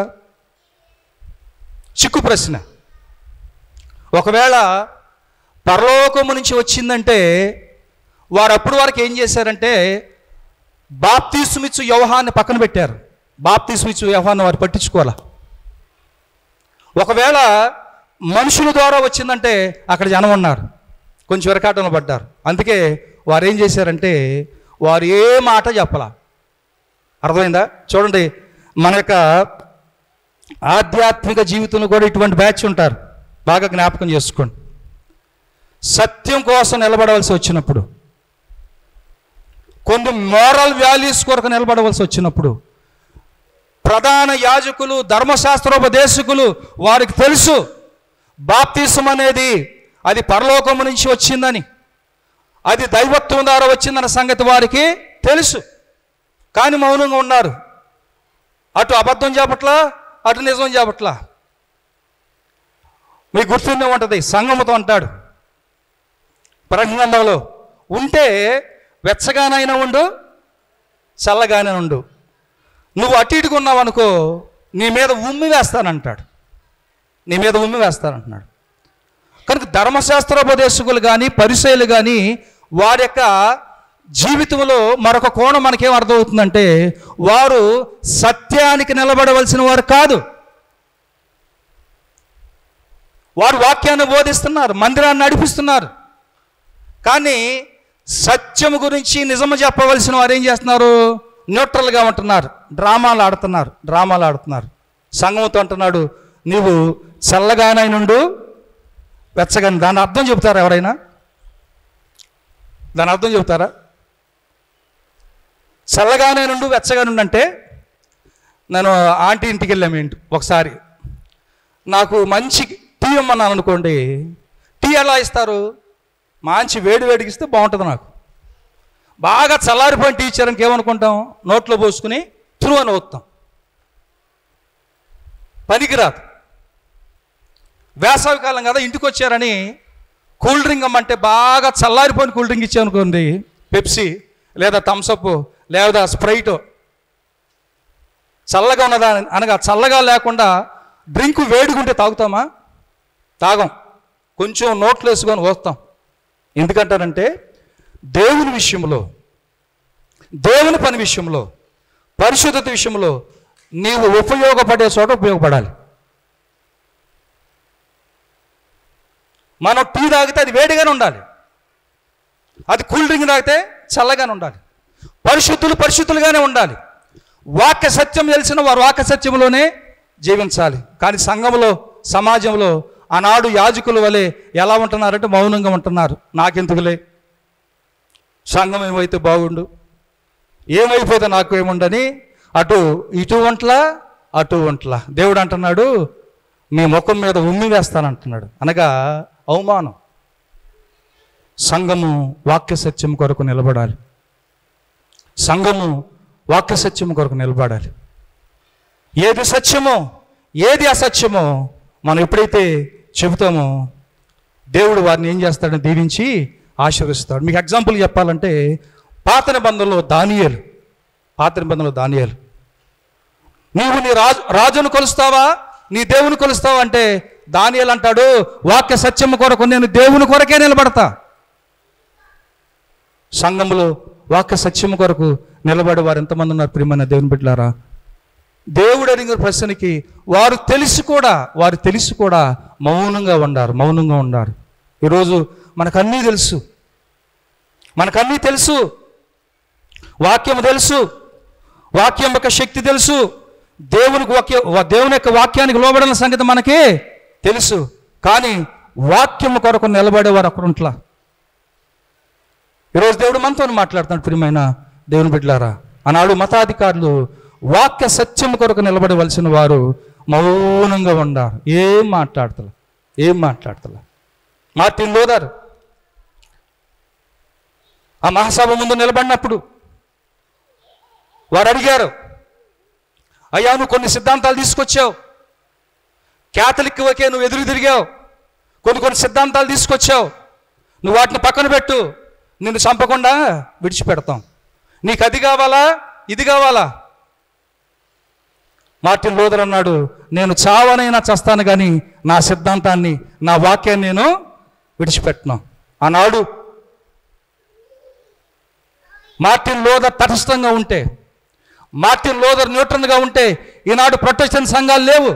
Speaker 6: చిక్కు ప్రశ్న. ఒకవేళ పరలోకము నుంచి వచ్చిందంటే వారు అప్పుడు వరకు ఏం చేశారంటే బాప్తిస్మిచ్చు యోహాన్ని పక్కన పెట్టారు. బాప్తిస్మిచ్చు యోహాన్ని వారు పట్టించుకోవాలా. ఒకవేళ మనుషుల ద్వారా వచ్చిందంటే అక్కడ జనం ఉన్నారు, కొంచెం వెరకాటంలో పడ్డారు. అందుకే వారు ఏం చేశారంటే వారు ఏ మాట చెప్పాల. అర్థమైందా? చూడండి, మన యొక్క ఆధ్యాత్మిక జీవితంలో కూడా ఇటువంటి బ్యాచ్ ఉంటారు. బాగా జ్ఞాపకం చేసుకోండి. సత్యం కోసం నిలబడవలసి వచ్చినప్పుడు, కొన్ని మోరల్ వాల్యూస్ కొరకు నిలబడవలసి వచ్చినప్పుడు ప్రధాన యాజకులు, ధర్మశాస్త్రోపదేశకులు వారికి తెలుసు బాప్తిస్మం అనేది అది పరలోకము నుంచి వచ్చిందని, అది దైవత్వం ద్వారా వచ్చిందన్న సంగతి వారికి తెలుసు. కానీ మౌనంగా ఉన్నారు. అటు అబద్ధం చెప్పట్లా, అటు నిజం చెప్పట్లా. మీకు గుర్తుండే ఉంటుంది, సంఘముతో అంటాడు ప్రకటనలో, ఉంటే వెచ్చగానైనా ఉండు, చల్లగానే ఉండు, నువ్వు అటు ఇటుగా ఉన్నావు అనుకో నీ మీద ఉమ్మి వేస్తానంటాడు, నీ మీద ఉమ్మి వేస్తానంటున్నాడు. కనుక ధర్మశాస్త్రోపదేశకులు కానీ పరిసయ్యులు కానీ వారి యొక్క జీవితంలో మరొక కోణం మనకేం అర్థమవుతుందంటే వారు సత్యానికి నిలబడవలసిన వారు కాదు. వారు వాక్యాన్ని బోధిస్తున్నారు, మందిరాన్ని నడిపిస్తున్నారు, కానీ సత్యము గురించి నిజము చెప్పవలసిన వారు ఏం చేస్తున్నారు? న్యూట్రల్గా ఉంటున్నారు, డ్రామాలు ఆడుతున్నారు. సంఘంతో అంటున్నాడు, నీవు చల్లగానైనుండు, వెచ్చగాని దాని అర్థం చెబుతారా ఎవరైనా? దాని అర్థం చెబుతారా? చల్లగానే నుండు వెచ్చగా నుండి అంటే, నేను ఆంటీ ఇంటికి వెళ్ళాము ఏంటి ఒకసారి, నాకు మంచి టీ ఇమ్మన్నాను అనుకోండి, టీ ఎలా ఇస్తారు? మంచి వేడి వేడికిస్తే బాగుంటుంది. నాకు బాగా చల్లారిపోయిన టీ ఇచ్చారని ఏమనుకుంటాం? నోట్లో పోసుకుని త్రూ అని వస్తాం. పనికిరాదు. వేసవికాలం కదా, ఇంటికి వచ్చారని కూల్ డ్రింక్ అమ్మంటే బాగా చల్లారిపోయిన కూల్ డ్రింక్ ఇచ్చామనుకోండి, పెప్సీ లేదా థమ్సప్ లేదా స్ప్రైట్, చల్లగా ఉన్నదా అనగా చల్లగా లేకుండా డ్రింక్ వేడిగుంటే తాగుతామా? తాగం. కొంచెం నోట్లు వేసుకొని వస్తాం. ఎందుకంటారంటే దేవుని విషయంలో, దేవుని పని విషయంలో, పరిశుద్ధత విషయంలో నీవు ఉపయోగపడే చోట ఉపయోగపడాలి. మనం టీ తాగితే అది వేడిగానే ఉండాలి, అది కూల్ డ్రింక్ తాగితే చల్లగానే ఉండాలి. పరిశుద్ధులు పరిశుద్ధులుగానే ఉండాలి. వాక్య సత్యం తెలిసిన వారు వాక్య సత్యంలోనే జీవించాలి. కానీ సంఘంలో, సమాజంలో ఆనాడు యాజకుల వలె ఎలా ఉంటున్నారంటే మౌనంగా ఉంటున్నారు. నాకెందుకులే, సంఘం ఏమైతే బాగుండు, ఏమైపోతే నాకు ఏముండని అటు ఇటు వంటలా అటు వంటలా. దేవుడు అంటున్నాడు మీ ముఖం మీద ఉమ్మి వేస్తానంటున్నాడు, అనగా అవమానం. సంఘము వాక్య సత్యం కొరకు నిలబడాలి. సంఘము వాక్య సత్యం కొరకు నిలబడాలి. ఏది సత్యమో ఏది అసత్యమో మనం ఎప్పుడైతే చెబుతామో దేవుడు వారిని ఏం చేస్తాడని దీవించి ఆశీర్వదిస్తాడు. మీకు ఎగ్జాంపుల్ చెప్పాలంటే పాత నిబంధనలో దానియేలు, నీవు నీ రాజును కొలుస్తావా, నీ దేవుని కొలుస్తావా అంటే దానియేలు అంటాడు, వాక్య సత్యము కొరకు నేను దేవుని కొరకే నిలబడతా. సంఘంలో వాక్య సత్యము కొరకు నిలబడే వారు ఎంతమంది ఉన్నారు ప్రియమైన దేవుని బిడ్డలారా? దేవుడు అడిగిన ప్రశ్నకి వారు తెలిసి కూడా మౌనంగా ఉన్నారు. ఈరోజు మనకన్నీ తెలుసు, వాక్యం తెలుసు, వాక్యం యొక్క శక్తి తెలుసు, దేవుని యొక్క వాక్యానికి లోబడిన సంగతి మనకి తెలుసు. కానీ వాక్యం కొరకు నిలబడేవారు అక్కడ ఉంట్లా. ఈరోజు దేవుడు మనతో మాట్లాడుతున్నాడు ప్రియమైన దేవుని బిడ్డలారా. ఆనాడు మతాధికారులు వాక్య సత్యం కొరకు నిలబడవలసిన వారు మౌనంగా ఉన్నారు. ఏం మాట్లాడతల. మార్టిన్ లూథర్ ఆ మహాసభ ముందు నిలబడినప్పుడు వారు అడిగారు, అయ్యా నువ్వు కొన్ని సిద్ధాంతాలు తీసుకొచ్చావు, క్యాథలిక్ వకే నువ్వు ఎదురు తిరిగావు, కొన్ని సిద్ధాంతాలు తీసుకొచ్చావు, నువ్వు వాటిని పక్కన పెట్టు, నిన్ను చంపకుండా విడిచిపెడతాం. నీకు అది కావాలా, ఇది కావాలా? మార్టిన్ లూథర్ అన్నాడు, నేను చావనైనా చస్తాను కానీ నా సిద్ధాంతాన్ని, నా వాక్యాన్ని నేను విడిచిపెట్టను. ఆనాడు మార్టిన్ లూథర్ తటస్థంగా ఉంటే, మార్టిన్ లూథర్ న్యూట్రన్గా ఉంటే ఈనాడు ప్రొటెస్టెంట్ సంఘాలు లేవు.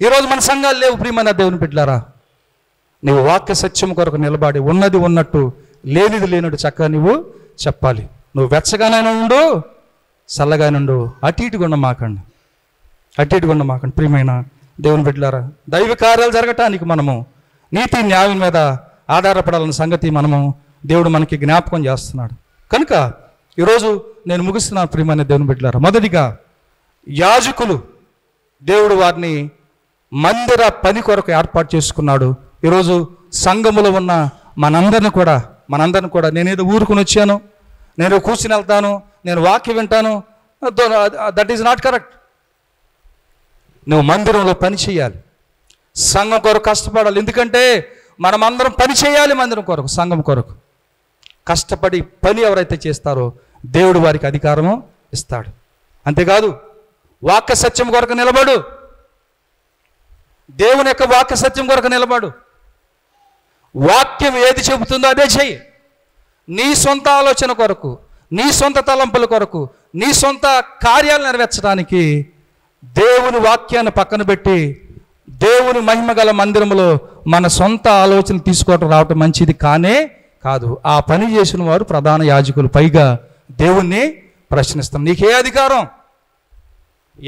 Speaker 6: ఈరోజు మన సంఘాలు లేవు ప్రియమైన దేవుని బిడ్డలారా. నీవు వాక్య సత్యం కొరకు నిలబడి ఉన్నది ఉన్నట్టు, లేనిది లేనట్టు చక్కగా నువ్వు చెప్పాలి. నువ్వు వెచ్చగానైనా ఉండు, చల్లగానే ఉండు, అటు ఇటు గుండ మాకండి ప్రియమైన దేవుని బిడ్డలారా. దైవ కార్యాలు జరగటానికి మనము నీతి న్యాయం మీద ఆధారపడాలన్న సంగతి దేవుడు మనకి జ్ఞాపకం చేస్తున్నాడు. కనుక ఈరోజు నేను ముగిస్తున్నాను ప్రియమైన దేవుని బిడ్డలారా. మొదటిగా యాజకులు, దేవుడు వారిని మందిర పని కొరకు ఏర్పాటు చేసుకున్నాడు. ఈరోజు సంఘములో ఉన్న మనందరిని కూడా నేనేదో ఊరుకుని వచ్చాను, నేను కూర్చుని వెళ్తాను, నేను వాక్యం వింటాను, దట్ ఈజ్ నాట్ కరెక్ట్. నువ్వు మందిరంలో పని చేయాలి, సంఘం కొరకు కష్టపడాలి. ఎందుకంటే మనమందరం పని చేయాలి మందిరం కొరకు, సంఘం కొరకు. కష్టపడి పని ఎవరైతే చేస్తారో దేవుడు వారికి అధికారము ఇస్తాడు. అంతేకాదు వాక్య సత్యం కొరకు నిలబడు, దేవుని యొక్క వాక్య సత్యం కొరకు నిలబడు. వాక్యం ఏది చెబుతుందో అదే చెయ్యి. నీ సొంత ఆలోచన కొరకు, నీ సొంత తలంపుల కొరకు, నీ సొంత కార్యాలు నెరవేర్చడానికి దేవుని వాక్యాన్ని పక్కన పెట్టి దేవుని మహిమ గల మందిరంలో మన సొంత ఆలోచనలు తీసుకోవటం రావటం మంచిది కాదు. ఆ పని చేసిన వారు ప్రధాన యాజకులు, పైగా దేవుణ్ణి ప్రశ్నిస్తాం. నీకే అధికారం,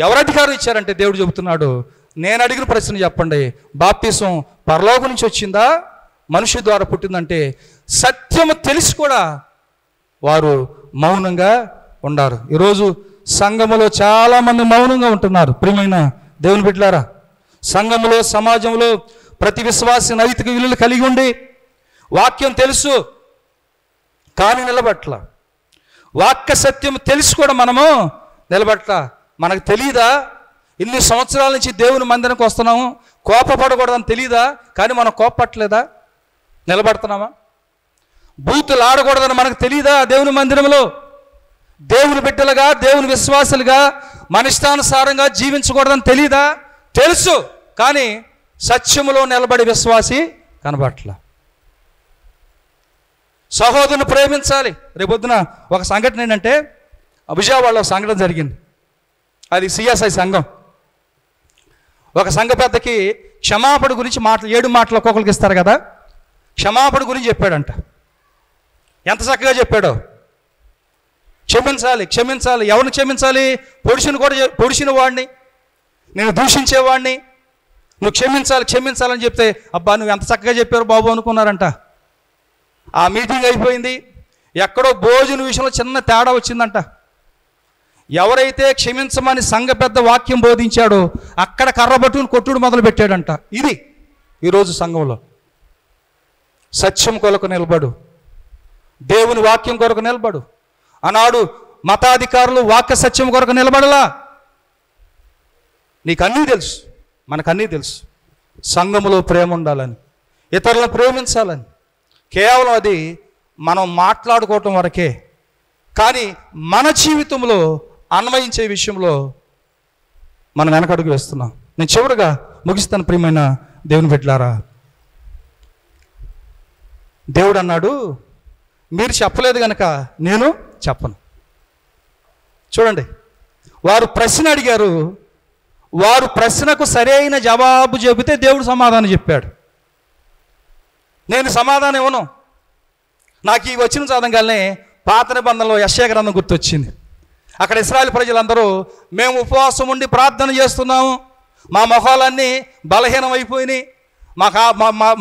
Speaker 6: ఎవరు అధికారం ఇచ్చారంటే దేవుడు చెబుతున్నాడు, నేను అడిగిన ప్రశ్న చెప్పండి, బాప్తిసం పరలోకం నుంచి వచ్చిందా మనిషి ద్వారా పుట్టిందంటే సత్యము తెలిసి కూడా వారు మౌనంగా ఉండారు. ఈరోజు సంఘములో చాలామంది మౌనంగా ఉంటున్నారు. ప్రియమైన దేవుని బిడ్డలారా, సంఘములో సమాజంలో ప్రతి విశ్వాసి నైతిక విలువలు కలిగి ఉండి వాక్యం తెలుసు కానీ నిలబట్ల, వాక్య సత్యం తెలిసి కూడా మనము నిలబట్ల. మనకు తెలియదా ఇన్ని సంవత్సరాల నుంచి దేవుని మందిరానికి వస్తున్నాము, కోపపడకూడదని తెలియదా? కానీ మనం కోపపట్టలేదా? నిలబడుతున్నామా? బూతులు ఆడకూడదని మనకు తెలియదా? దేవుని మందిరంలో దేవుని బిడ్డలుగా దేవుని విశ్వాసులుగా మన ఇష్టానుసారంగా జీవించకూడదని తెలియదా? తెలుసు కానీ సత్యములో నిలబడి విశ్వాసి కనబట్ల. సహోదరుని ప్రేమించాలి. రేపొద్దున ఒక సంఘటన ఏంటంటే, విజయవాడలో ఒక సంఘటన జరిగింది. అది సిఎస్ఐ సంఘం. ఒక సంఘ పెద్దకి క్షమాపణ గురించి 7 మాటలు ఒక్కొక్కరికి ఇస్తారు కదా, క్షమాపణ గురించి చెప్పాడంట. ఎంత చక్కగా చెప్పాడో. క్షమించాలి, క్షమించాలి. ఎవరిని క్షమించాలి? పొడిచిన వాడిని, నేను దూషించేవాడిని నువ్వు క్షమించాలి క్షమించాలని చెప్తే, అబ్బా నువ్వు ఎంత చక్కగా చెప్పారు బాబు అనుకున్నారంట. ఆ మీటింగ్ అయిపోయింది. ఎక్కడో భోజన విషయంలో చిన్న తేడా వచ్చిందంట. ఎవరైతే క్షమించమని సంఘ పెద్ద వాక్యం బోధించాడో అక్కడ కర్ర పట్టుకుని కొట్టుడు మొదలు పెట్టాడంట. ఇది ఈరోజు సంఘంలో. సత్యం కొరకు నిలబడు, దేవుని వాక్యం కొరకు నిలబడు. ఆనాడు మతాధికారులు వాక్య సత్యం కొరకు నిలబడలా. నీకు అన్నీ తెలుసు, మనకన్నీ తెలుసు. సంఘములో ప్రేమ ఉండాలని, ఇతరులను ప్రేమించాలని. కేవలం అది మనం మాట్లాడుకోవటం వరకే. కానీ మన జీవితంలో అన్వయించే విషయంలో మనం వెనకడుగు వేస్తున్నాం. నేను చివరిగా ముగిస్తాను. ప్రియమైన దేవుని బిడ్డలారా, దేవుడు అన్నాడు, మీరు చెప్పలేదు కనుక నేను చెప్పను. చూడండి, వారు ప్రశ్న అడిగారు, వారు ప్రశ్నకు సరైన జవాబు చెబితే దేవుడు సమాధానం చెప్పాడు. నేను సమాధానం ఇవ్వను. నాకు ఈ వచ్చిన చదవగానే పాత నిబంధనలో యెషయా గ్రంథం గుర్తొచ్చింది. అక్కడ ఇశ్రాయేలు ప్రజలందరూ మేము ఉపవాసం ఉండి ప్రార్థన చేస్తున్నాము, మా మొహాలన్నీ బలహీనం అయిపోయినాయి,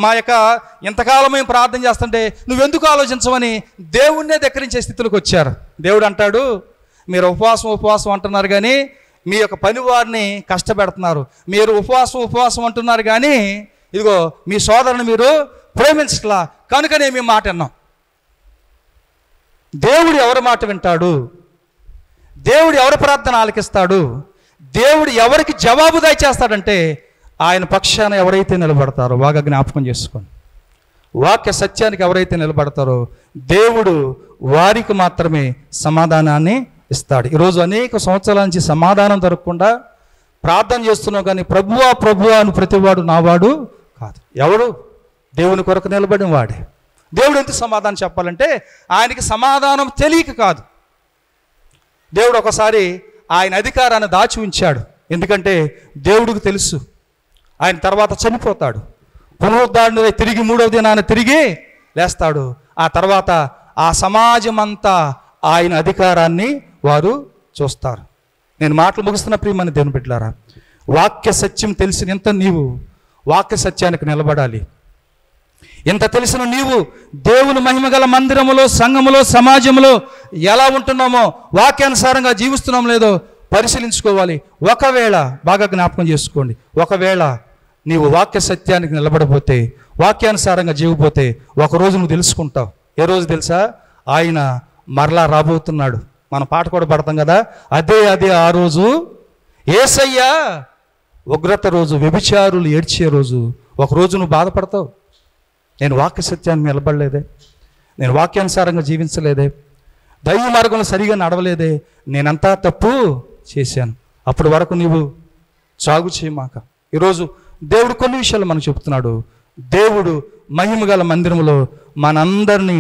Speaker 6: మా యొక్క ఇంతకాలం మేము ప్రార్థన చేస్తుంటే నువ్వెందుకు ఆలోచించమని దేవుణ్ణే ధిక్కరించే స్థితిలోకి వచ్చారు. దేవుడు అంటాడు, మీరు ఉపవాసం అంటున్నారు కానీ మీ యొక్క పని వారిని కష్టపెడుతున్నారు. మీరు ఉపవాసం అంటున్నారు కానీ ఇదిగో మీ సోదరుని మీరు ప్రేమించట్లా, కనుకనే మీ మాట విన్నాం. దేవుడు ఎవరి మాట వింటాడు? దేవుడు ఎవరి ప్రార్థన ఆలకిస్తాడు? దేవుడు ఎవరికి జవాబు దయచేస్తాడంటే ఆయన పక్షాన ఎవరైతే నిలబడతారో. బాగా జ్ఞాపకం చేసుకోండి, వాక్య సత్యానికి ఎవరైతే నిలబడతారో దేవుడు వారికి మాత్రమే సమాధానాన్ని ఇస్తాడు. ఈరోజు అనేక సంవత్సరాల నుంచి సమాధానం దొరకకుండా ప్రార్థన చేస్తున్నావు కానీ ప్రభువా అని ప్రతివాడు నావాడు కాదు. ఎవడు దేవుని కొరకు నిలబడిన వాడే. దేవుడు ఎంత సమాధానం చెప్పాలంటే ఆయనకి సమాధానం తెలియక కాదు. దేవుడు ఒకసారి ఆయన అధికారాన్ని దాచి ఉంచాడు. ఎందుకంటే దేవుడికి తెలుసు ఆయన తర్వాత చనిపోతాడు, పునరుద్ధరణ తిరిగి 3వ దినాన తిరిగి లేస్తాడు. ఆ తర్వాత ఆ సమాజం అంతా ఆయన అధికారాన్ని వారు చూస్తారు. నేను మాటలు ముగిస్తున్న ప్రియమైన దేవుని బిడ్డలారా, వాక్య సత్యం తెలిసిన ఎంత నీవు వాక్య సత్యానికి నిలబడాలి. ఎంత తెలిసిన నీవు దేవుని మహిమగల మందిరములో, సంఘములో, సమాజంలో ఎలా ఉంటున్నామో, వాక్యానుసారంగా జీవిస్తున్నాం లేదో పరిశీలించుకోవాలి. ఒకవేళ బాగా జ్ఞాపకం చేసుకోండి, ఒకవేళ నీవు వాక్య సత్యానికి నిలబడపోతే, వాక్యానుసారంగా జీవిపోతే ఒకరోజు నువ్వు తెలుసుకుంటావు. ఏ రోజు తెలుసా? ఆయన మరలా రాబోతున్నాడు. మన పాట కూడా పడతాం కదా, అదే ఆ రోజు యేసయ్య ఉగ్రత రోజు, వ్యభిచారులు ఏడ్చే రోజు. ఒకరోజు నువ్వు బాధపడతావు. నేను వాక్య సత్యాన్ని నిలబడలేదే, నేను వాక్యానుసారంగా జీవించలేదే, దైవ మార్గంలో సరిగా నడవలేదే, నేనంతా తప్పు చేశాను. అప్పటి వరకు నీవు సాగు చేయమాక. ఈరోజు దేవుడు కొన్ని విషయాలు మనకు చెప్తున్నాడు. దేవుడు మహిమగల మందిరములో మనందరినీ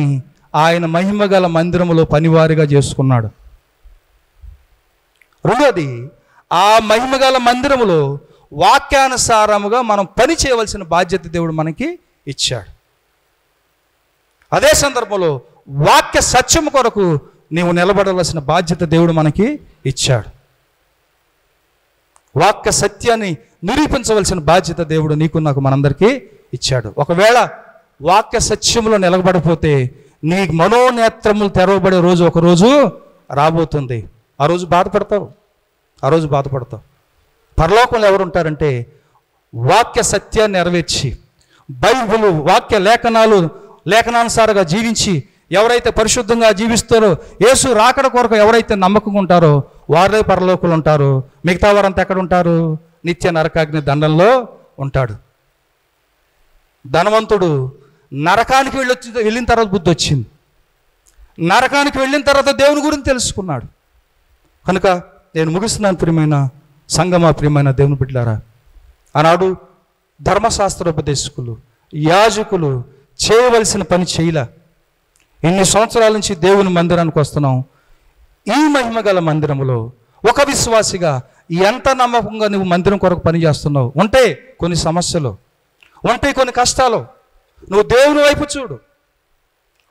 Speaker 6: ఆయన మహిమగల మందిరములో పనివారిగా చేసుకున్నాడు. రెండోది, ఆ మహిమగల మందిరములో వాక్యానుసారముగా మనం పని చేయవలసిన బాధ్యత దేవుడు మనకి ఇచ్చాడు. అదే సందర్భంలో వాక్య సత్యము కొరకు నీవు నిలబడవలసిన బాధ్యత దేవుడు మనకి ఇచ్చాడు. వాక్య సత్యాన్ని నిరూపించవలసిన బాధ్యత దేవుడు నీకు నాకు మనందరికీ ఇచ్చాడు. ఒకవేళ వాక్య సత్యంలో నిలబడిపోతే నీ మనోనేత్రములు తెరవబడే రోజు ఒకరోజు రాబోతుంది. ఆ రోజు బాధపడతావు. పరలోకంలో ఎవరు ఉంటారంటే వాక్య సత్యాన్ని నెరవేర్చి బైబిల్ వాక్య లేఖనానుసారంగా జీవించి ఎవరైతే పరిశుద్ధంగా జీవిస్తారో, యేసు రాకడ కొరకు ఎవరైతే నమ్మకంగా ఉంటారో వారే పరలోకంలో ఉంటారు. మిగతా వారంతా ఎక్కడ ఉంటారు? నిత్య నరకాగ్ని దండంలో ఉంటాడు. ధనవంతుడు నరకానికి వెళ్ళిన తర్వాత బుద్ధి వచ్చింది. నరకానికి వెళ్ళిన తర్వాత దేవుని గురించి తెలుసుకున్నాడు. కనుక నేను ముగిస్తున్నాను. ప్రియమైన సంగమా, ప్రియమైన దేవుని బిడ్డలారా, ఆనాడు ధర్మశాస్త్రోపదేశకులు, యాజకులు చేయవలసిన పని చేయలే. ఇన్ని సంవత్సరాల నుంచి దేవుని మందిరానికి వస్తున్నాం. ఈ మహిమ గల మందిరంలో ఒక విశ్వాసిగా ఎంత నమ్మకంగా నువ్వు మందిరం కొరకు పని చేస్తున్నావు? ఉంటే కొన్ని సమస్యలు, ఉంటే కొన్ని కష్టాలు, నువ్వు దేవుని వైపు చూడు,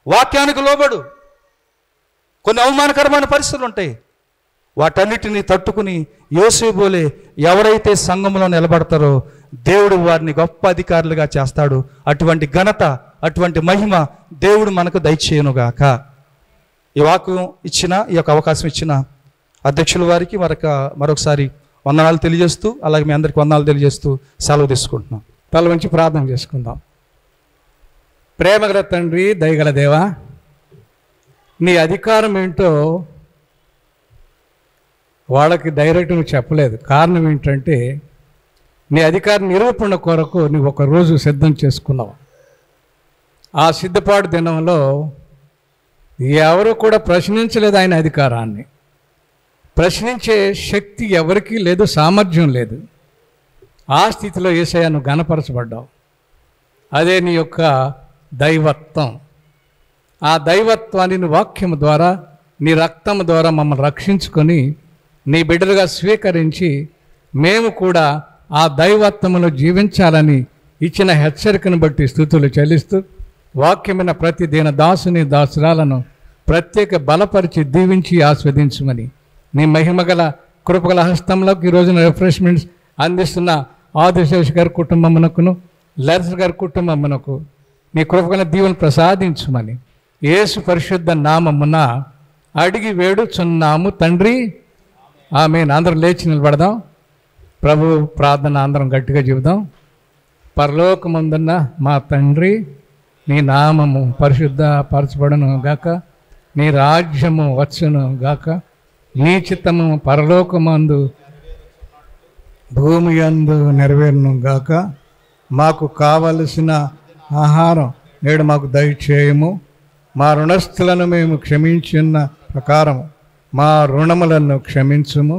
Speaker 6: వాక్యానికి లోబడు. కొన్ని అవమానకరమైన పరిస్థితులు ఉంటాయి. వాటన్నిటిని తట్టుకుని యోసేపులే ఎవరైతే సంఘంలో నిలబడతారో దేవుడు వారిని గొప్ప అధికారులుగా చేస్తాడు. అటువంటి ఘనత, అటువంటి మహిమ దేవుడు మనకు దయచేయునుగాక. ఈ వాక్యం ఇచ్చిన, ఈ యొక్క అవకాశం ఇచ్చిన అధ్యక్షుల వారికి మరొకసారి వందనాలు తెలియజేస్తూ, అలాగే మీ అందరికీ వందనాలు తెలియజేస్తూ సెలవు తీసుకుంటున్నాం.
Speaker 7: తల వంచి ప్రార్థన చేసుకుందాం. ప్రేమగల తండ్రి, దయగల దేవా, నీ అధికారం ఏంటో వాళ్ళకి డైరెక్ట్ నువ్వు చెప్పలేదు. కారణం ఏంటంటే నీ అధికార నిరూపణ కొరకు నువ్వు ఒక రోజు సిద్ధం చేసుకున్నావు. ఆ సిద్ధపాటు దినంలో ఎవరు కూడా ప్రశ్నించలేదు ఆయన అధికారాన్ని. ప్రశ్నించే శక్తి ఎవరికీ లేదు, సామర్థ్యం లేదు. ఆ స్థితిలో యేసయ్య నువ్వు ఘనపరచబడ్డావు. అదే నీ యొక్క దైవత్వం. ఆ దైవత్వాన్ని నీ వాక్యం ద్వారా, నీ రక్తం ద్వారా మమ్మల్ని రక్షించుకొని నీ బిడ్డలుగా స్వీకరించి మేము కూడా ఆ దైవత్వమును జీవించాలని ఇచ్చిన హెచ్చరికను బట్టి స్తుతులు చెల్లిస్తూ, వాక్యమైన ప్రతి దీన దాసుని దాసురాలను ప్రత్యేక బలపరిచి దీవించి ఆస్వాదించమని నీ మహిమగల కృపగల హస్తంలోకి ఈ రోజున రిఫ్రెష్మెంట్స్ అందిస్తున్న ఆదిశేష్ గారి కుటుంబమునకును, లర్స్ గారి కుటుంబమునకు నీ కృపగల దీవెన ప్రసాదించమని యేసు పరిశుద్ధ నామమున అడిగి వేడుచున్నాము తండ్రి, ఆమేన్. అందరం లేచి నిలబడదాం. ప్రభు ప్రార్థన అందరం గట్టిగా చెబుదాం. పరలోకమందున్న మా తండ్రి, నీ నామము పరిశుద్ధ పరచబడును గాక, నీ రాజ్యము వచ్చును గాక, నీ చిత్తము పరలోకమందు భూమి యందు నెరవేరును గాక. మాకు కావలసిన ఆహారం నేడు మాకు దయచేయము. మా రుణస్థులను మేము క్షమించిన ప్రకారం మా రుణములను క్షమించుము.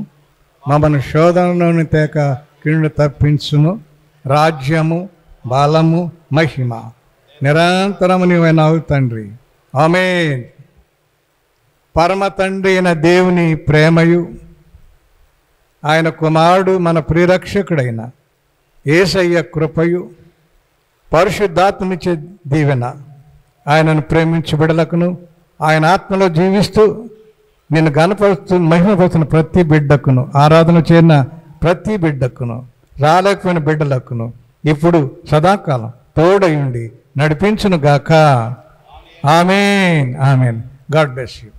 Speaker 7: మమ్మను శోధనలోని తేక కీడు తప్పించుము. రాజ్యము, బలము, మహిమ నిరంతరము నీవైనావు తండ్రి. ఆమేన్. పరమ తండ్రి అయిన దేవుని ప్రేమయు, ఆయన కుమారుడు మన ప్రియరక్షకుడైన యేసయ్య కృపయు, పరిశుద్ధాత్మనిచ్చే దీవెన ఆయనను ప్రేమించి బిడ్డలకును, ఆయన ఆత్మలో జీవిస్తూ నిన్ను గణపరుస్తూ మహిమపరుస్తున్న ప్రతి బిడ్డకును, ఆరాధన చేరిన ప్రతి బిడ్డకును, రాలేకపోయిన బిడ్డలకును ఇప్పుడు సదాకాలం తోడయుండి నడిపించును గాక. ఆమేన్. ఆమేన్. God bless you.